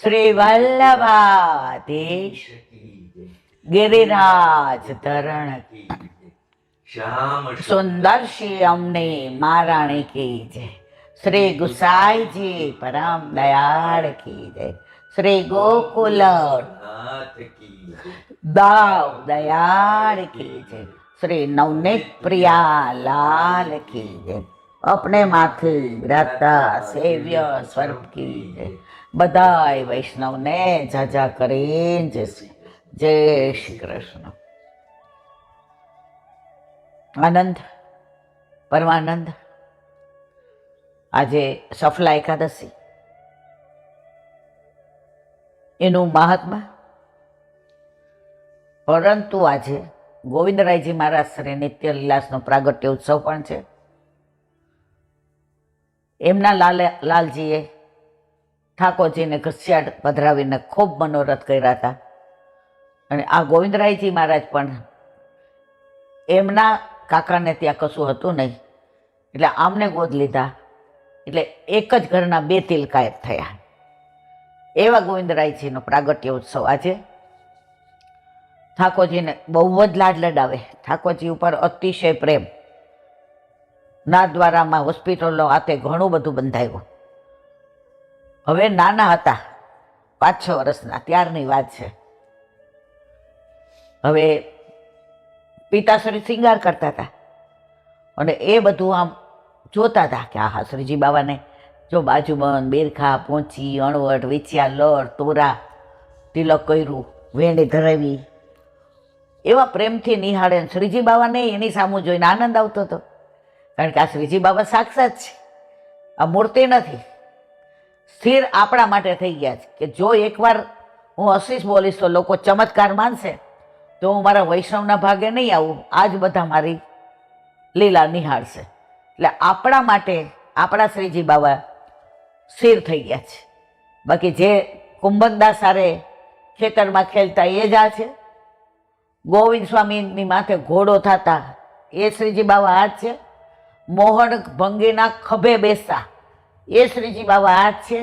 શ્રી વલ્લભાધીશ गिरिराज धरण श्याम सुंदर श्री अमने महाराणी की जय। श्री गुसाई जी परम दयाल की जय। श्री गोकुल नाथ की दाव दयाल की जय। श्री नवनीत प्रिया लाल की जय। अपने माथे व्रता सेव्य स्वरूप की जय। बधाई वैष्णव ने जाजा करें जैसे। जय श्री कृष्ण। आनंद परमानंद। આજે સફલા એકાદશી એનું મહાત્મા, પરંતુ આજે ગોવિંદરાયજી મહારાજ શ્રી નિત્ય લીલાસનો પ્રાગટ્ય ઉત્સવ પણ છે. એમના લાલજીએ ઠાકોરજીને ઘસિયાળ પધરાવીને ખૂબ મનોરથ કર્યા હતા અને આ ગોવિંદરાયજી મહારાજ પણ એમના કાકાને ત્યાં કશું હતું નહીં એટલે આમને ગોદ લીધા, એટલે એક જ ઘરના બે તિલકાયત થયા. એવા ગોવિંદરાયજીનો પ્રાગટ્ય ઉત્સવ આજે ઠાકોરજીને બહુ જ લાડ લડાવે. ઠાકોરજી ઉપર અતિશય પ્રેમ. નાથદ્વારામાં હોસ્પિટલો આતે ઘણું બધું બંધાયું. હવે નાના હતા 5-6 વર્ષના ત્યારની વાત છે. હવે પિતાશ્રી શિંગાર કરતા હતા અને એ બધું આમ જોતા હતા કે આ શ્રીજી બાબાને જો બાજુબંધ, બેરખા, પોંચી, અણવટ, વિછિયા, લર, તોરા, તિલક કર્યું, વેણી ધરાવી, એવા પ્રેમથી નિહાળે. શ્રીજી બાબાને એની સામું જોઈને આનંદ આવતો હતો, કારણ કે આ શ્રીજી બાબા સાક્ષાત છે, આ મૂર્તિ નથી. સ્થિર આપણા માટે થઈ ગયા છે કે જો એકવાર હું અશીષ બોલીશ તો લોકો ચમત્કાર માનશે, તો હું મારા વૈષ્ણવના ભાગે નહીં આવું, આજ બધા મારી લીલા નિહાળશે. એટલે આપણા માટે આપણા શ્રીજી બાબા સ્થિર થઈ ગયા છે. બાકી જે કુંભનદાસ સારે ખેતરમાં ખેલતા એ જ આ છે. ગોવિંદ સ્વામીની માથે ઘોડો થતા એ શ્રીજી બાબા આ જ છે. મોહન ભંગીના ખભે બેસતા એ શ્રીજી બાબા આ જ છે.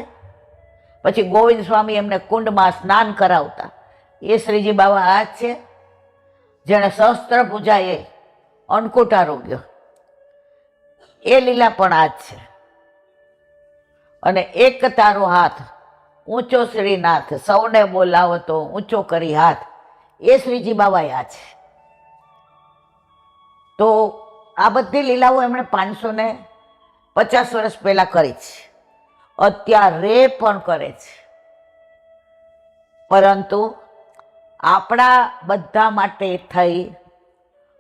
પછી ગોવિંદ સ્વામી એમને કુંડમાં સ્નાન કરાવતા એ શ્રીજી બાબા આ જ છે. જેણે સહસ્ત્ર પૂજાએ અન્નકૂટ આરોગ્ય એ લીલા પણ આ જ છે. અને એક તારો હાથ ઊંચો શ્રીનાથ, સૌને બોલાવતો ઊંચો કરી હાથ, એ શ્રીજી બાબા આ છે. તો આ બધી લીલાઓ એમણે 550 વર્ષ પહેલા કરી છે, અત્યારે પણ કરે છે. પરંતુ આપણા બધા માટે થઈ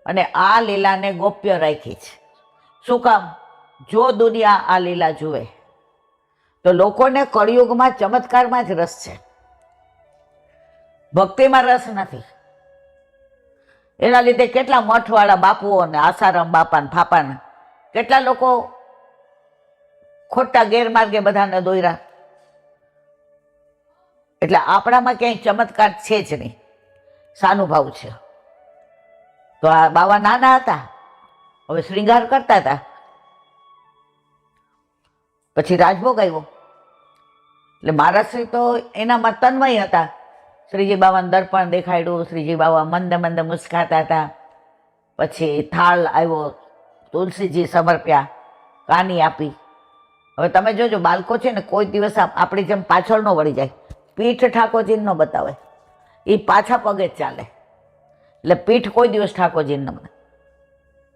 અને આ લીલાને ગોપ્ય રાખી છે. શું કામ? જો દુનિયા આ લીલા જુએ તો લોકોને કળિયુગમાં ચમત્કારમાં જ રસ છે, ભક્તિમાં રસ નથી. એના લીધે કેટલા મઠવાળા બાપુઓ ને આસારામ બાપા ને ફાપાને કેટલા લોકો ખોટા ગેરમાર્ગે બધાને દોર્યા. એટલે આપણામાં ક્યાંય ચમત્કાર છે જ નહીં, સાનુભાવ છે. તો આ બાવા નાના હતા, હવે શ્રૃંગાર કરતા હતા. પછી રાજભોગ આવ્યો એટલે મહારાજશ્રી તો એનામાં તન્મય હતા. શ્રીજી બાબાને દર્પણ દેખાડ્યું, શ્રીજી બાબા મંદ મંદ મુસ્કાતા હતા. પછી થાળ આવ્યો, તુલસીજી સમર્પ્યા, કાની આપી. હવે તમે જોજો, બાળકો છે ને કોઈ દિવસ આપણી જેમ પાછળ ન વળી જાય, પીઠ ઠાકોરજીને ન બતાવે, એ પાછા પગે જ ચાલે. એટલે પીઠ કોઈ દિવસ ઠાકોરજીને ન બને.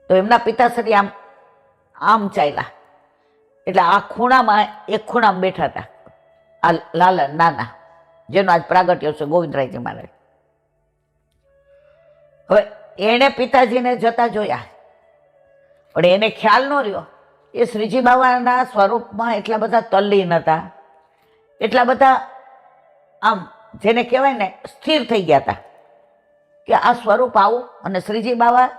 તો એમના પિતાશ્રી આમ આમ ચાલ્યા, એટલે આ ખૂણામાં એક ખૂણામાં બેઠા હતા આ લાલન નાના, જેનો આજ પ્રાગટ્ય છે ગોવિંદરાયજી મહારાજ. હવે એણે પિતાજીને જતા જોયા, પણ એને ખ્યાલ ન રહ્યો એ શ્રીજી બાબાના સ્વરૂપમાં એટલા બધા તલ્લીન હતા, એટલા બધા આમ જેને કહેવાય ને સ્થિર થઈ ગયા હતા કે આ સ્વરૂપ આવું. અને શ્રીજી બાબા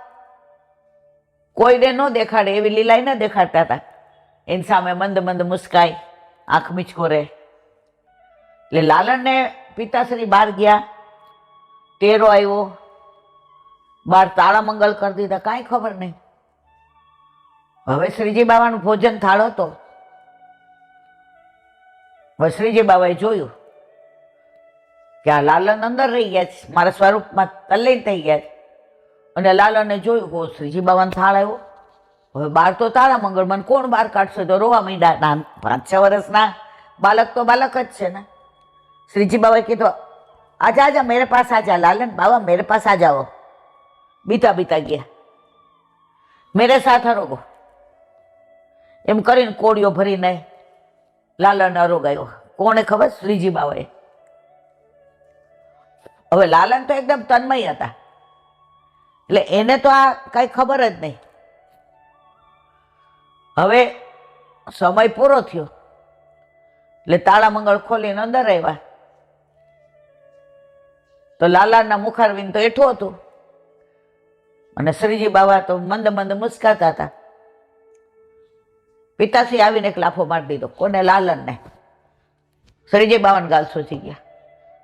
કોઈને ન દેખાડે એવી લીલાય ન દેખાડતા હતા. એની સામે મંદ મંદ મુસ્કાય, આંખ મીચકો રહે. એટલે લાલનને પિતાશ્રી બહાર ગયા, તેરો આવ્યો, બહાર તાળા મંગલ કરી દીધા, કાંઈ ખબર નહીં. હવે શ્રીજી બાબાનું ભોજન થાળ હતો. હવે શ્રીજી બાબાએ જોયું કે આ લાલન અંદર રહી ગયા છે, મારા સ્વરૂપમાં તલ્લીન થઈ ગયા છે. અને લાલને જોયું કે શ્રીજી બાવાનો થાળ આવ્યો. હવે બાર તો તાળા મંગળ, મને કોણ બહાર કાઢશે? તો રોવા માંડ્યા. 5-6 વર્ષના બાલક તો બાલક જ છે ને. શ્રીજી બાબાએ કીધું, આજા આજા મેરે પાસ આજા લાલન, બાબા મેરે પાસ આ જાઓ. બીતા બીતા ગયા, મેરે સાથ અરોગો. એમ કરીને કોળીઓ ભરીને લાલન અરોગાયો. કોને ખબર? શ્રીજી બાબાએ. હવે લાલન તો એકદમ તન્મય હતા, એટલે એને તો આ કઈ ખબર જ નહીં. હવે સમય પૂરો થયો એટલે તાળા મંગળ ખોલીને અંદર આવ્યા. તો લાલાના મુખારવિંદ તો એઠું હતું અને શ્રીજી બાબા તો મંદ મંદ મુસ્કાતા હતા. પિતાશ્રી આવીને એક લાફો મારી દીધો. કોને? લાલનને. શ્રીજી બાબાને ગાલ સોચી ગયા.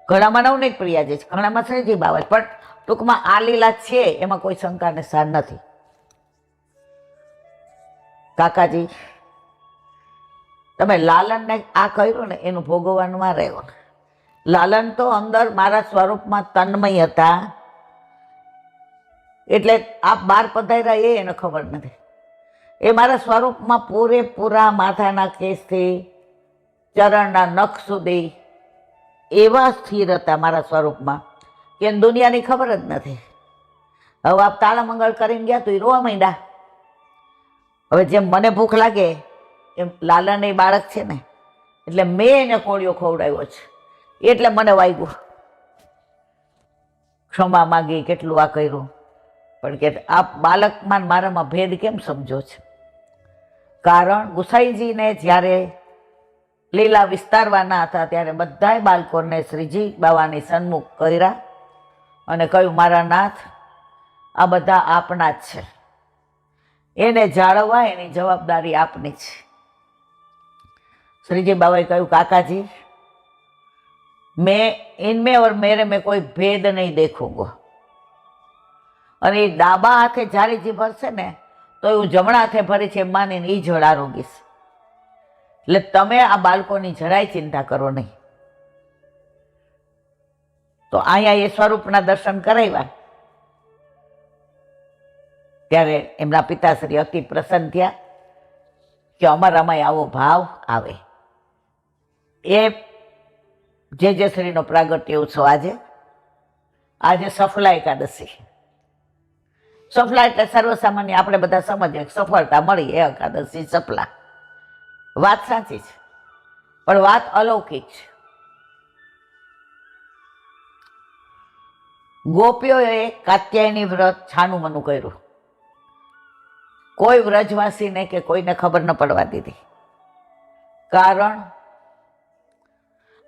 ઘણામાં નવનીત પ્રિયા છે, ઘણામાં શ્રીજી બાબા, પણ ટૂંકમાં આ લીલા છે એમાં કોઈ શંકાને સ્થાન નથી. કાકાજી, તમે લાલનને આ કર્યું ને એનું ભોગવવામાં રહ્યો. લાલન તો અંદર મારા સ્વરૂપમાં તન્મય હતા, એટલે આપ બહાર પધાર્યા એને ખબર નથી. એ મારા સ્વરૂપમાં પૂરેપૂરા માથાના કેસથી ચરણના નખ સુધી એવા સ્થિર હતા મારા સ્વરૂપમાં કે એને દુનિયાની ખબર જ નથી. હવે આપ તાળા મંગળ કરીને ગયા તો એ રોવા માંડ્યા. હવે જેમ મને ભૂખ લાગે એમ લાલન એ બાળક છે ને, એટલે મેં એને કોળિયો ખવડાવ્યો છે, એટલે મને વાગ્યું. ક્ષમા માગી, કેટલું આ કર્યું, પણ કે આપ બાળકમાં મારામાં ભેદ કેમ સમજો છો? કારણ ગુસાઈજીને જ્યારે લીલા વિસ્તારવાના હતા ત્યારે બધાય બાળકોને શ્રીજી બાવાની સન્મુખ કર્યા અને કહ્યું, મારા નાથ, આ બધા આપના જ છે, એને જાળવવા એની જવાબદારી આપની છે. શ્રીજી બાબાએ કહ્યું, કાકાજી, मैं इनमें और मेरे में कोई भेद नहीं देखूंगा. અને એ ડાબા હાથે જ્યારે જે ભરશે ને તો હું જમણા હાથે ભરી છે એમ માનીને એ જળ આરોગીશ. એટલે તમે આ બાળકોની જરાય ચિંતા કરો નહીં. તો અહીંયા એ સ્વરૂપના દર્શન કરાવ્યા ત્યારે એમના પિતાશ્રી અતિ પ્રસન્ન થયા કે અમારામાં આવો ભાવ આવે. એ જે શ્રીનો પ્રાગટ્ય ઉત્સવ આજે સફલા એકાદશી. સફલા એટલે સર્વસામાન્ય આપણે બધા સમજીએ, સફળતા મળી એ એકાદશી સફલા. વાત સાચી છે, પણ વાત અલૌકિક છે. ગોપીઓએ કાત્યાયની વ્રત છાનું મનું કર્યું. કોઈ વ્રજવાસીને કે કોઈને ખબર ન પડવા દીધી. કારણ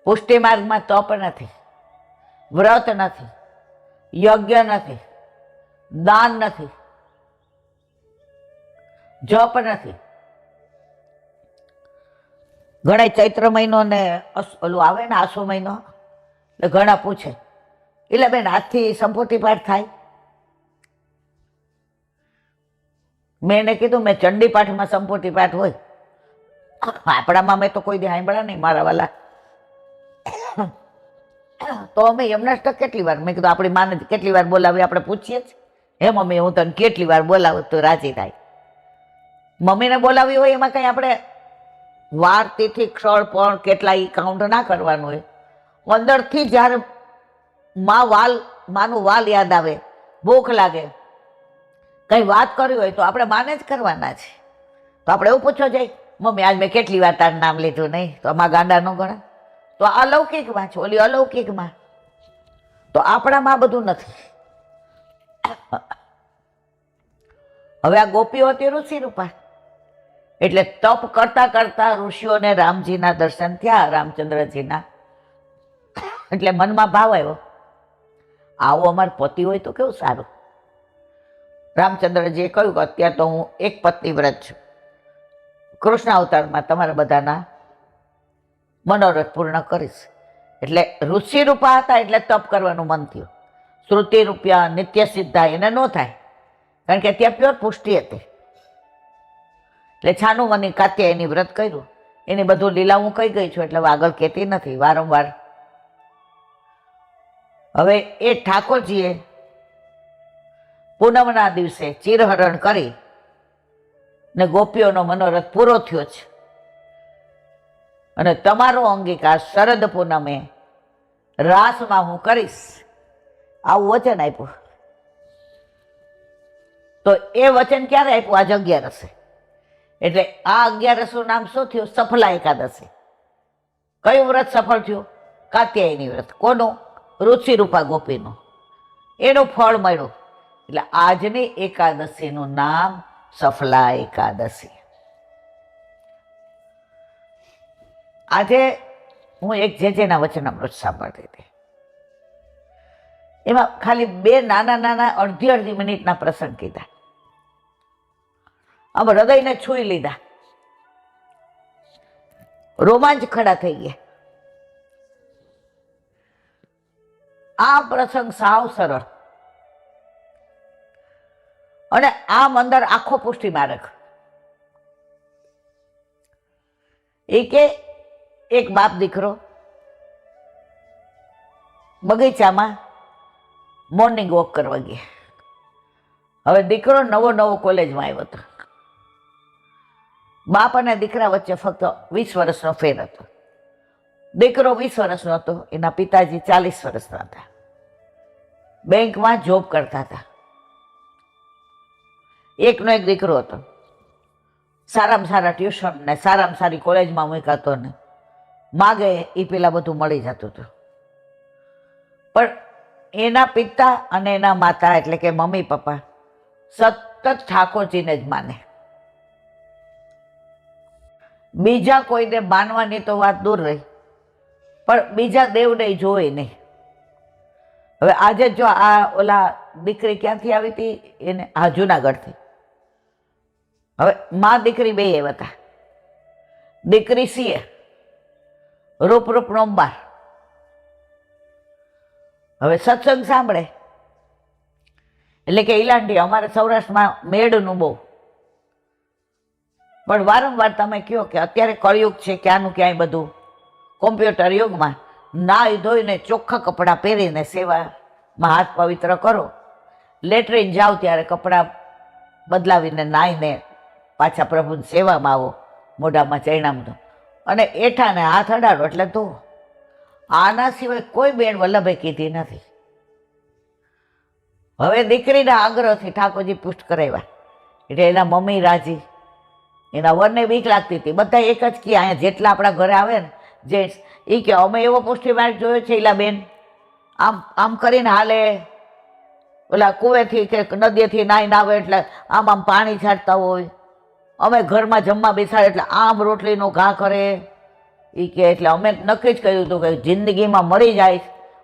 પુષ્ટિ માર્ગમાં તપ નથી, વ્રત નથી, યજ્ઞ નથી, દાન નથી, જપ નથી. ઘણા ચૈત્ર મહિનો ને ઓલું આવે ને આસો મહિનો, એટલે ઘણા પૂછે, એટલે બેન આજથી સંપૂર્તિ પાઠ થાય? મેં એને કીધું, મેં ચંડી પાઠમાં સંપૂર્તિ પાઠ હોય, આપણામાં મેં તો કોઈ દી સાંભળ્યા નહીં મારા વાલા. તો અમે યમનાષ્ટક કેટલી વાર, મેં કીધું આપણી માને કેટલી વાર બોલાવી આપણે પૂછીએ જ. હે મમ્મી, હું તને કેટલી વાર બોલાવું તો રાજી થાય. મમ્મીને બોલાવી હોય એમાં કંઈ આપણે વાર, તિથિ, ક્ષળ, પણ કેટલા એ કાઉન્ટ ના કરવાનું હોય. અંદરથી જ્યારે માનું વાલ યાદ આવે, ભૂખ લાગે, કંઈ વાત કરવી હોય તો આપણે માને જ કરવાના છે. તો આપણે એવું પૂછો જાય, મમ્મી આજ મેં કેટલી વાર તારું નામ લીધું નહીં, તો આમાં ગાંડા ન ગણે. તો અલૌકિકમાં છે, ઓલી અલૌકિકમાં. તો આપણામાં બધું નથી. હવે આ ગોપીઓ હતી ઋષિ રૂપા, એટલે તપ કરતા કરતા ઋષિઓને રામજીના દર્શન થયા, રામચંદ્રજીના. એટલે મનમાં ભાવ આવ્યો, આવો અમાર પતિ હોય તો કેવું સારું. રામચંદ્રજીએ કહ્યું કે અત્યારે તો હું એક પત્ની વ્રત છું, કૃષ્ણ અવતારમાં તમારા બધાના મનોરથ પૂર્ણ કરીશ. એટલે ઋષિ રૂપા હતા એટલે તપ કરવાનું મન થયું. શ્રુતિ રૂપિયા નિત્ય સિદ્ધા એને ન થાય, કારણ કે ત્યાં પ્યોર પુષ્ટિ હતી. એટલે છાનું મની કાત્યા એની વ્રત કર્યું. એની બધું લીલા હું કહી ગઈ છું એટલે આગળ કહેતી નથી વારંવાર. હવે એ ઠાકોરજીએ પૂનમના દિવસે ચીરહરણ કરી ને ગોપીઓનો મનોરથ પૂરો થયો છે અને તમારો અંગીકાર શરદ પૂનમે રાસમાં હું કરીશ, આવું વચન આપ્યું. તો એ વચન ક્યારે આપ્યું? આજ 11 એટલે આ 11નું નામ શું થયું? સફલા એકાદશી. કયું વ્રત સફળ થયું? કાત્યાયની વ્રત. કોનું? રુચિરૂપા ગોપીનું. એનું ફળ મળ્યું. એટલે આજની એકાદશીનું નામ સફલા એકાદશી. આજે હું એક જેના વચનામૃત સાંભળતી હતી. એમાં ખાલી 2 નાના અડધી મિનિટના પ્રસંગ કીધા. આમ હૃદયને છૂઈ લીધા, રોમાંચ ખડા થઈ ગયા. આ પ્રસંગ સાવ સરળ અને આમ અંદર આખો પુષ્ટિ માર્ગ. એ કે એક બાપ દીકરો બગીચામાં મોર્નિંગ વોક કરવા ગયા. હવે દીકરો નવો કોલેજમાં આવ્યો હતો. બાપ અને દીકરા વચ્ચે ફક્ત 20 વર્ષનો ફેર હતો. દીકરો 20 વર્ષનો હતો, એના પિતાજી 40 વર્ષના હતા. બેંકમાં જોબ કરતા હતા. એકનો એક દીકરો હતો, સારામાં સારા ટ્યુશન ને સારામાં સારી કોલેજમાં મૂકાતો ને માગે એ પેલા બધું મળી જતું હતું. પણ એના પિતા અને એના માતા એટલે કે મમ્મી પપ્પા સતત ઠાકોરજીને જ માને. બીજા કોઈને માનવાની તો વાત દૂર રહી, પણ બીજા દેવને જોવે નહીં. હવે આજે જો આ ઓલા દીકરી ક્યાંથી આવી હતી? એને આ જુનાગઢથી. હવે માં દીકરી 2 આવ્યા હતા. દીકરી સીએ, રૂપ નંબર. હવે સત્સંગ સાંભળે એટલે કે ઈલાંટી અમારે સૌરાષ્ટ્રમાં મેળનું બહુ. પણ વારંવાર તમે કહો કે અત્યારે કળયુગ છે, ક્યાંનું ક્યાંય બધું કોમ્પ્યુટર યુગમાં નાહી ધોઈને ચોખ્ખા કપડાં પહેરીને સેવામાં હાથ પવિત્ર કરો. લેટ્રિન જાઓ ત્યારે કપડાં બદલાવીને નાહીને પાછા પ્રભુની સેવામાં આવો, મોઢામાં ચૈણામનું અને એઠાને હાથ અડાડો એટલે તો આના સિવાય કોઈ બેન વલ્લભે કીધી નથી. હવે દીકરીના આગ્રહથી ઠાકોરજી પુષ્ટ કરાવ્યા એટલે એના મમ્મી રાજી, એના વરને બીક લાગતી હતી. બધા એક જ કે અહીંયા જેટલા આપણા ઘરે આવે ને જેન્ટ્સ એ કે અમે એવો પુષ્ટિ માર્ગ જોયો છે એલા બેન, આમ કરીને હાલે, ઓલા કુવેથી કે નદીથી નાહીને આવે એટલે આમ પાણી છાંટતા હોય. અમે ઘરમાં જમવા બેસાડે એટલે આમ રોટલીનો ઘા કરે. એ કે એટલે અમે નક્કી જ કહ્યું હતું કે જિંદગીમાં મરી જાય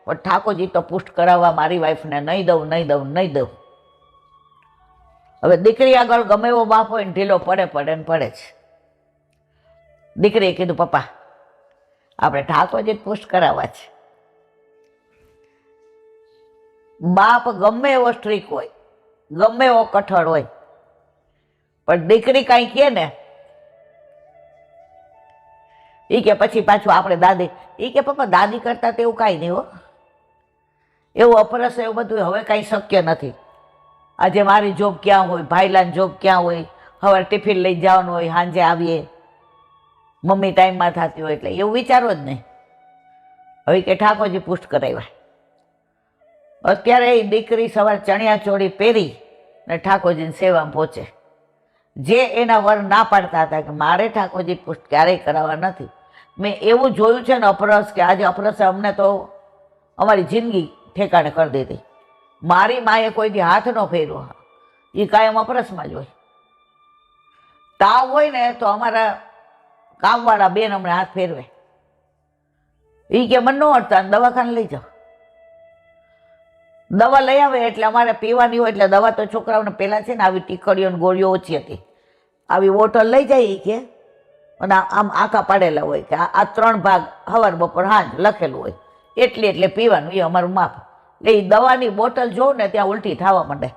પણ ઠાકોરજી તો પુષ્ટ કરાવવા મારી વાઈફને નહીં દઉં. હવે દીકરી આગળ ગમે એવો બાપ હોય ને ઢીલો પડે છે. દીકરીએ કીધું પપ્પા આપણે ઠાકોરજી પુષ્ટ કરાવવા છે. બાપ ગમે એવો સ્ટ્રીક હોય, ગમે એવો કઠોળ હોય, પણ દીકરી કાંઈ કહે ને એ કે પછી પાછું આપણે દાદી. એ કે પપ્પા દાદી કરતા તો એવું કાંઈ નહીં હો, એવું અપરસ એવું બધું હવે કાંઈ શક્ય નથી. આજે મારી જોબ ક્યાં હોય, ભાઈલાની જોબ ક્યાં હોય, હવે ટિફિન લઈ જવાનું હોય, સાંજે આવીએ, મમ્મી ટાઈમમાં થતી હોય, એટલે એવું વિચારો જ નહીં. હવે કે ઠાકોરજી પુષ્ટ કરાવ્યા. અત્યારે એ દીકરી સવાર ચણિયા ચોળી પહેરી ને ઠાકોરજીની સેવામાં પહોંચે. જે એના વર ના પાડતા હતા કે મારે ઠાકોરજી પુષ્ટ ક્યારેય કરાવવા નથી. મેં એવું જોયું છે ને અપરસ કે આજે અપરસે અમને તો અમારી જિંદગી ઠેકાણે કરી દીધી. મારી માએ કોઈ દી હાથ ન ફેર્યો, એ કાયમ અપરસમાં જ હોય. તાવ હોય ને તો અમારા કામવાળા બેન અમને હાથ ફેરવે. એ કે મને ન અડતા દવાખાને લઈ જાઓ. દવા લઈ આવે એટલે અમારે પીવાની હોય એટલે દવા તો છોકરાઓને પહેલાં છે ને આવી ટીકડીઓ ગોળીઓ ઓછી હતી, આવી બોટલ લઈ જાય કે અને આમ આંખા પાડેલા હોય કે આ 3 ભાગ સવાર બપોર સાંજ લખેલું હોય, એટલે પીવાનું, એ અમારું માપ. એટલે એ દવાની બોટલ જોઉં ને ત્યાં ઉલટી થવા માંડે.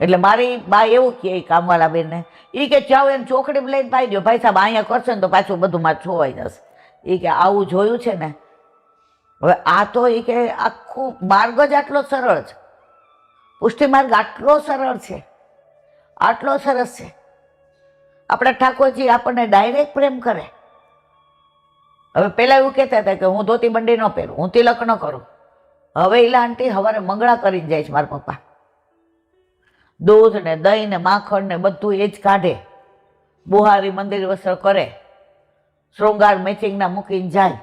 એટલે મારી બા એવું કહે કામવાળા બેનને, એ કે ચાવ એને ચોકડીમાં લઈને પાઈ દો, ભાઈ સાહેબ અહીંયા કરશે ને તો પાછું બધું મારે છોવાઈ જશે. એ કે આવું જોયું છે ને હવે આ તો એ કે આખું માર્ગ જ આટલો સરળ છે, પુષ્ટિ માર્ગ આટલો સરળ છે, આટલો સરસ છે. આપણા ઠાકોરજી આપણને ડાયરેક્ટ પ્રેમ કરે. હવે પેલા એવું કહેતા હતા કે હું ધોતી બંડી ન પહેરું, હું તિલક ન કરું. હવે ઈલા આંટી સવારે મંગળા કરીને જાય છે મારા પપ્પા. દૂધ ને દહીં ને માખણ ને બધું એ જ કાઢે, બુહારી મંદિર વસ્ત્ર કરે, શૃંગાર મેચિંગના મૂકીને જાય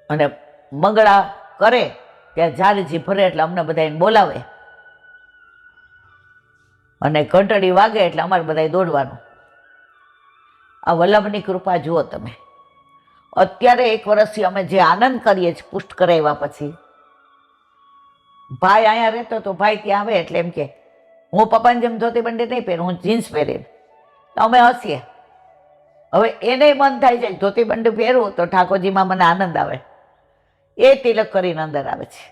અને મંગળા કરે ત્યાં જારીજી ભરે એટલે અમને બધાને બોલાવે અને ઘંટડી વાગે એટલે અમારે બધાએ દોડવાનું. આ વલ્લભની કૃપા જુઓ તમે. અત્યારે 1 વર્ષથી અમે જે આનંદ કરીએ છીએ પુષ્ટ કરાવ્યા પછી. ભાઈ અહીંયા રહેતો તો ભાઈ ત્યાં આવે એટલે એમ કે હું પપ્પાની જેમ ધોતી બંડી નહીં પહેરું, હું જીન્સ પહેરીને. અમે હસીએ. હવે એને મન થાય છે ધોતી બંડી પહેરવું તો ઠાકોરજીમાં મને આનંદ આવે, એ તિલક કરીને અંદર આવે છે.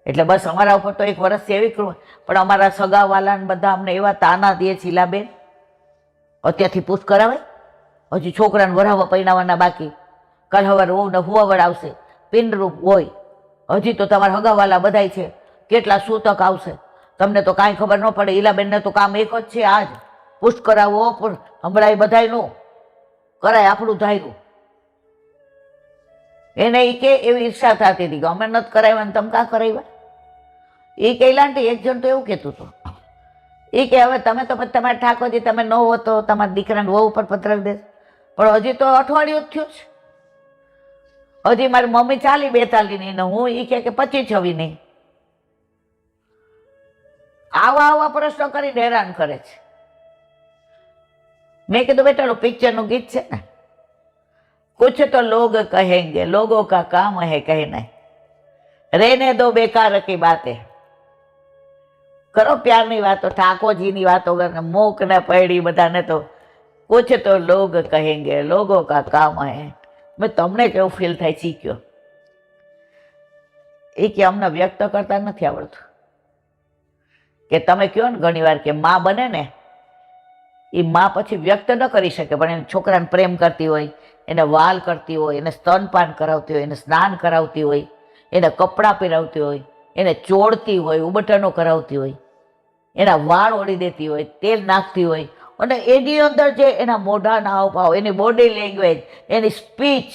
એટલે બસ અમારા ઉપર તો 1 વર્ષથી એવી કૃપા. પણ અમારા સગાવાલાને બધા અમને એવા તાના દે છે, ઈલાબેન અત્યારથી પુષ્ટ કરાવે, હજી છોકરાને વરાવા પૈણાવાના બાકી, કાલ સવારે વહુને હુવાવડ આવશે, પિંડરૂપ હોય, હજી તો તમારા હગાવાલા બધાય છે, કેટલા સૂતક આવશે, તમને તો કાંઈ ખબર ન પડે. ઈલાબેનને તો કામ એક જ છે, આજ પુષ્ટ કરાવો. પણ હમણાં એ બધાયનું કરાય આપણું ધાર્યું. એને એ કે એવી ઈર્ષા થતી હતી કે અમે નથી કરાવ્યા ને તમે કાં કરાવ્યા. એ કે લાંટી એક જણ તો એવું કહેતું હતું, એ કે હવે તમે તો પછી તમારા ઠાકોરજી તમે ન હો તો તમારા દીકરાને વહુ ઉપર પત્રક દે. પણ હજી તો અઠવાડિયું જ થયું છે, હજી મારી મમ્મી 40-42 ની ને હું એ કે 25-26 ની. આવા પ્રશ્નો કરીને હેરાન કરે છે. મેં કીધું બેટા પિક્ચરનું ગીત છે ને, कुछ तो लोग कहेंगे लोगों का काम है कहना, रहने दो बेकार की बातें. કરો પ્યારની વાતો, ઠાકોરજીની વાતો કરે, મૂક ને પૈડી બધાને તો કુછ તો લોગ કહેંગે લોગો કા કામ હે. મેં તમને કેવું ફીલ થાય શીખ્યો. એ કે અમને વ્યક્ત કરતા નથી આવડતું. કે તમે કહો ને ઘણી વાર કે માં બને ને એ માં પછી વ્યક્ત ન કરી શકે, પણ એને છોકરાને પ્રેમ કરતી હોય, એને વાલ કરતી હોય, એને સ્તનપાન કરાવતી હોય, એને સ્નાન કરાવતી હોય, એને કપડાં પહેરાવતી હોય, એને ચોળતી હોય, ઉબટનો કરાવતી હોય, એના વાળ ઓળી દેતી હોય, તેલ નાખતી હોય, અને એની અંદર જે એના મોઢાના હાવભાવ, એની બોડી લેંગ્વેજ, એની સ્પીચ,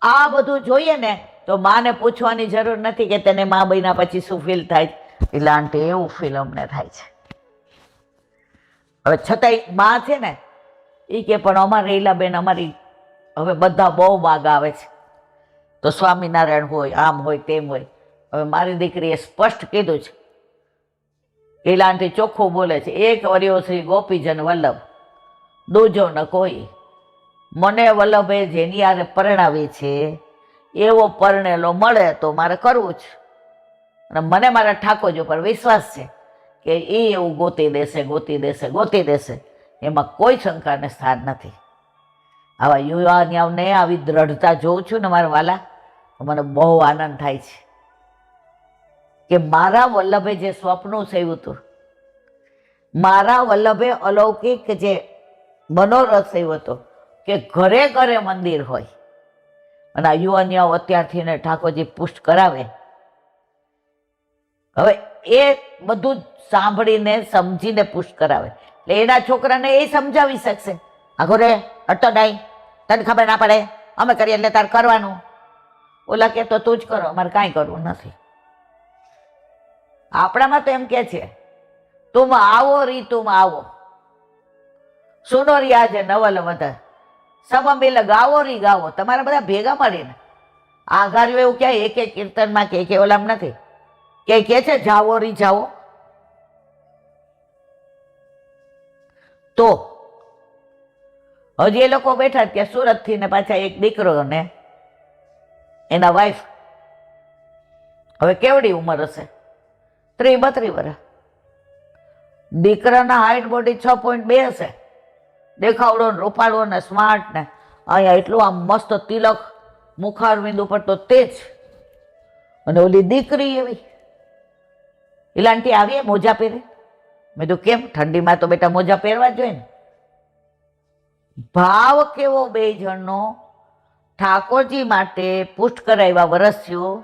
આ બધું જોઈએ ને તો માને પૂછવાની જરૂર નથી કે તેને મા બન્યા પછી શું ફીલ થાય. એટલે આંટી એવું ફીલ અમને થાય છે. હવે છતાંય માં છે ને એ કે પણ અમારે ઈલાબેન અમારી હવે બધા બહુ માગ આવે છે, તો સ્વામિનારાયણ હોય, આમ હોય, તેમ હોય. હવે મારી દીકરીએ સ્પષ્ટ કીધું છે, ઈલા આંટી ચોખ્ખું બોલે છે, એક વર્યો શ્રી ગોપીજન વલ્લભ, દૂજો ન કોઈ. મને વલ્લભે જેની યારે પરણાવી છે એવો પરણેલો મળે તો મારે કરવું છે. અને મને મારા ઠાકોરજી ઉપર વિશ્વાસ છે કે એ એવું ગોતી દેશે, ગોતી દેશે, ગોતી દેશે. એમાં કોઈ શંકાને સ્થાન નથી. આવા યુવાનીઓને આવી દ્રઢતા જોઉં છું ને મારા વાલા, મને બહુ આનંદ થાય છે કે મારા વલ્લભે જે સ્વપ્નું સેવ્યું હતું, મારા વલ્લભે અલૌકિક જે મનોરથ સેવ્યો હતો કે ઘરે ઘરે મંદિર હોય અને આ યુવાનીઓ અત્યારથી ને ઠાકોરજી પુષ્ટ કરાવે. હવે એ બધું સાંભળીને સમજીને પુષ્ટ કરાવે એટલે એના છોકરાને એ સમજાવી શકશે. આખો રે અટતો નહીં, તને ખબર ના પડે, અમે કરીએ એટલે તારે કરવાનું. ઓલા કે તો તું જ કરો, અમારે કાંઈ કરવું નથી. આપણામાં તો એમ કે છે તુમ આવો રી તુમ આવો, સુનો રિયા છે નવલ વધ, સબ મિલ ગાવો રી ગાવો. તમારા બધા ભેગા મળીને આ ગાર્યું એવું ક્યાંય એક એક કીર્તનમાં કે એક ઓલામ નથી કે છે જાવો રી જાવો. તો હજી એ લોકો બેઠા ત્યાં સુરતથી ને પાછા એક દીકરો ને એના વાઈફ. હવે કેવડી ઉંમર હશે? 30-32 વર્ષ. દીકરાના હાઈટ બોડી 6.2 હશે, દેખાવડો ને રૂપાળો ને સ્માર્ટ ને અહીંયા એટલું આમ મસ્ત તિલક મુખારવિંદ ઉપર તો તેજ. અને ઓલી દીકરી એવી ઇલાંટી આવીએ મોજા પહેરે. મેં તો કેમ, ઠંડીમાં તો બેટા મોજા પહેરવા જોઈએ ને. ભાવ કેવો બે જણનો ઠાકોરજી માટે પુષ્ટ કરાવ્યા વરસ થયું.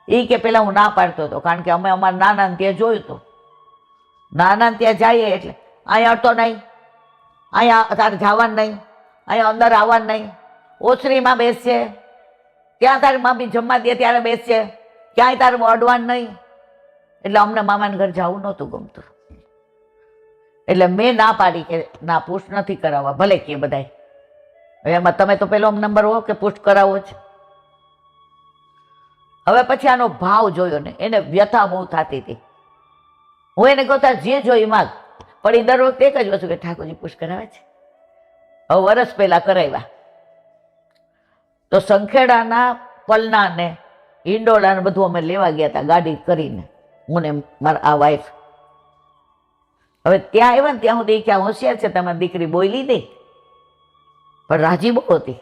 એ કે પેલા હું ના પાડતો હતો, કારણ કે અમે અમારા નાના ત્યાં જોયું હતું. નાના ત્યાં જઈએ એટલે અહીંયા હતો નહીં, અહીંયા તારે જવાનું નહીં, અહીંયા અંદર આવવાનું નહીં, ઓસરીમાં બેસશે, ત્યાં તારી મમ્મી જમવા દે ત્યારે બેસશે, ક્યાંય તારે અડવાનું નહીં. એટલે અમને મામાને ઘર જવું નહોતું ગમતું. એટલે મેં ના પાડી કે ના પુષ્ટ નથી કરાવવા, ભલે કે બધાય. હવે એમાં તમે તો પેલો નંબર હો કે પુષ્ટ કરાવો જ. હવે પછી આનો ભાવ જોયો ને, એને વ્યથા બહુ થતી હતી. હું એને કહું જે જોઈ માગ, પણ એ દર વખતે એક જ વસ્તુ કે ઠાકોરજી પુષ્ટ કરાવે છે. હવે વરસ પહેલા કરાવ્યા તો સંખેડાના પલના ને હિંડોળા ને બધું અમે લેવા ગયા હતા ગાડી કરીને, હું ને મારા આ વાઈફ. હવે ત્યાં આવ્યા ને ત્યાં સુધી ક્યાં હોશિયાર છે, તમારી દીકરી બોલી નહીં, પણ રાજી બહુ હતી,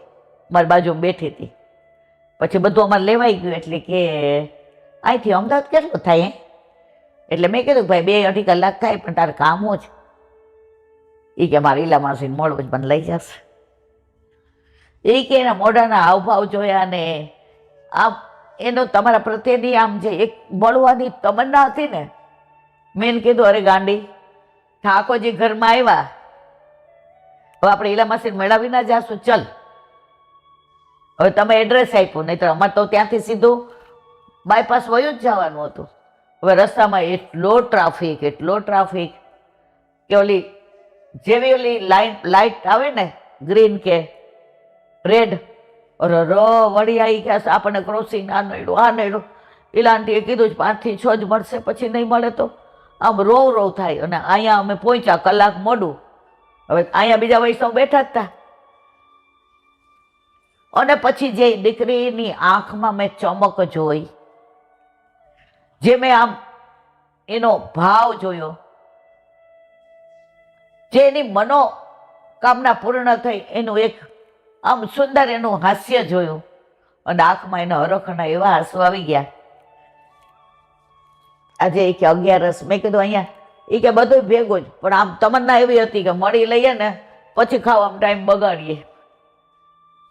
મારી બાજુમાં બેઠી હતી. પછી બધું અમારે લેવાઈ ગયું. એટલે કે અહીંથી અમદાવાદ કેટલું થાય? એટલે મેં કીધું ભાઈ 2-2.5 કલાક થાય, પણ તારે કામ જ. એ કે મારી ઈલા માસીને મળવું જ મને લઈ જશે. એ કે એના મોઢાના હાવભાવ જોયા ને આમ એનો તમારા પ્રત્યેની આમ જે એક મળવાની તમન્ના હતી ને, મેં કીધું અરે ગાંડી, ઠાકોરજી ઘરમાં આવ્યા, હવે આપણે ઈલા માસીને મેળાવી ના જાશું, ચલ. હવે તમે એડ્રેસ આપ્યું, નહીં તો અમારે તો ત્યાંથી સીધું બાયપાસ વયું જ જવાનું હતું. હવે રસ્તામાં એટલો ટ્રાફિક કે ઓલી જેવી ઓલી લાઇટ આવે ને ગ્રીન કે રેડ, વળી આવી ગયા આપણને ક્રોસિંગ આ નડ્યું. ઈલાંટીએ કીધું જ 5 થી 6 જ મળશે, પછી નહીં મળે તો આમ રોવ થાય. અને અહીંયા અમે પહોંચ્યા કલાક મોડું. હવે અહીંયા બીજા વૈષ્ણવ બેઠા જ હતા. અને પછી જે દીકરીની આંખમાં મેં ચમક જોઈ, જે મેં આમ એનો ભાવ જોયો, જે એની મનોકામના પૂર્ણ થઈ, એનું એક આમ સુંદર એનું હાસ્ય જોયું, અને આંખમાં એના હરખના એવા આંસુ આવી ગયા. આજે એ કે 11 મેં કીધું અહીંયા, એ કે બધું ભેગું જ, પણ આમ તમન્ના એવી હતી કે મળી લઈએ ને પછી ખાવામાં ટાઈમ બગાડીએ.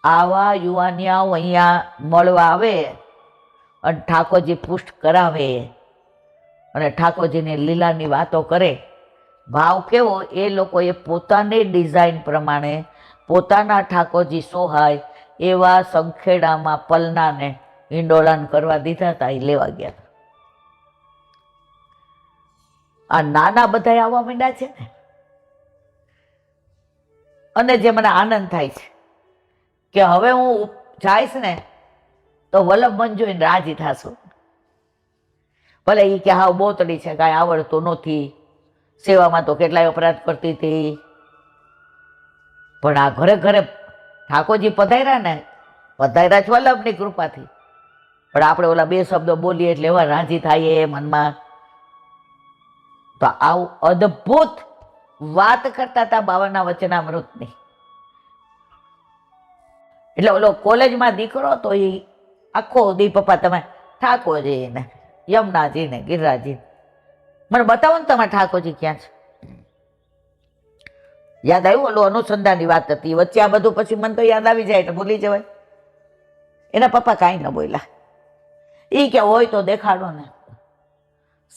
આવા યુવાનિયાઓ અહીંયા મળવા આવે અને ઠાકોરજી પુષ્ટ કરાવે અને ઠાકોરજીની લીલાની વાતો કરે. ભાવ કેવો, એ લોકોએ પોતાની ડિઝાઇન પ્રમાણે પોતાના ઠાકોરજી સોહાય એવા સંખેડામાં પલનાને હિંડોળાન કરવા દીધા હતા, એ લેવા ગયા હતા. આ નાના બધા આવવા માંડ્યા છે ને, અને જે મને આનંદ થાય છે કે હવે હું જઈશ ને તો વલ્લભ જોઈને રાજી થાશું. ભલે એ કે હાવ બોતડી છે, કાંઈ આવડતું નથી, સેવામાં તો કેટલાય અપરાધ કરતી હતી, પણ આ ઘરે ઘરે ઠાકોરજી પધાર્યા ને, પધાર્યા જ વલ્લભની કૃપાથી. પણ આપણે ઓલા 2 શબ્દો બોલીએ એટલે એવા રાજી થાય એ મનમાં. તો આવું અદ્ભુત વાત કરતા હતા બાવાના વચનામૃતની. એટલે ઓલો કોલેજમાં દીકરો તો એ આખો દી પપ્પા તમે ઠાકોરજી ને યમુનાજી ને ગિરિરાજી, મને બતાવો ને તમારા ઠાકોરજી ક્યાં છે. યાદ આવ્યું ઓલું અનુસંધાનની વાત હતી વચ્ચે, આ બધું પછી મને તો યાદ આવી જાય એટલે ભૂલી જવાય. એના પપ્પા કાંઈ ન બોલ્યા. એ કે હોય તો દેખાડો ને.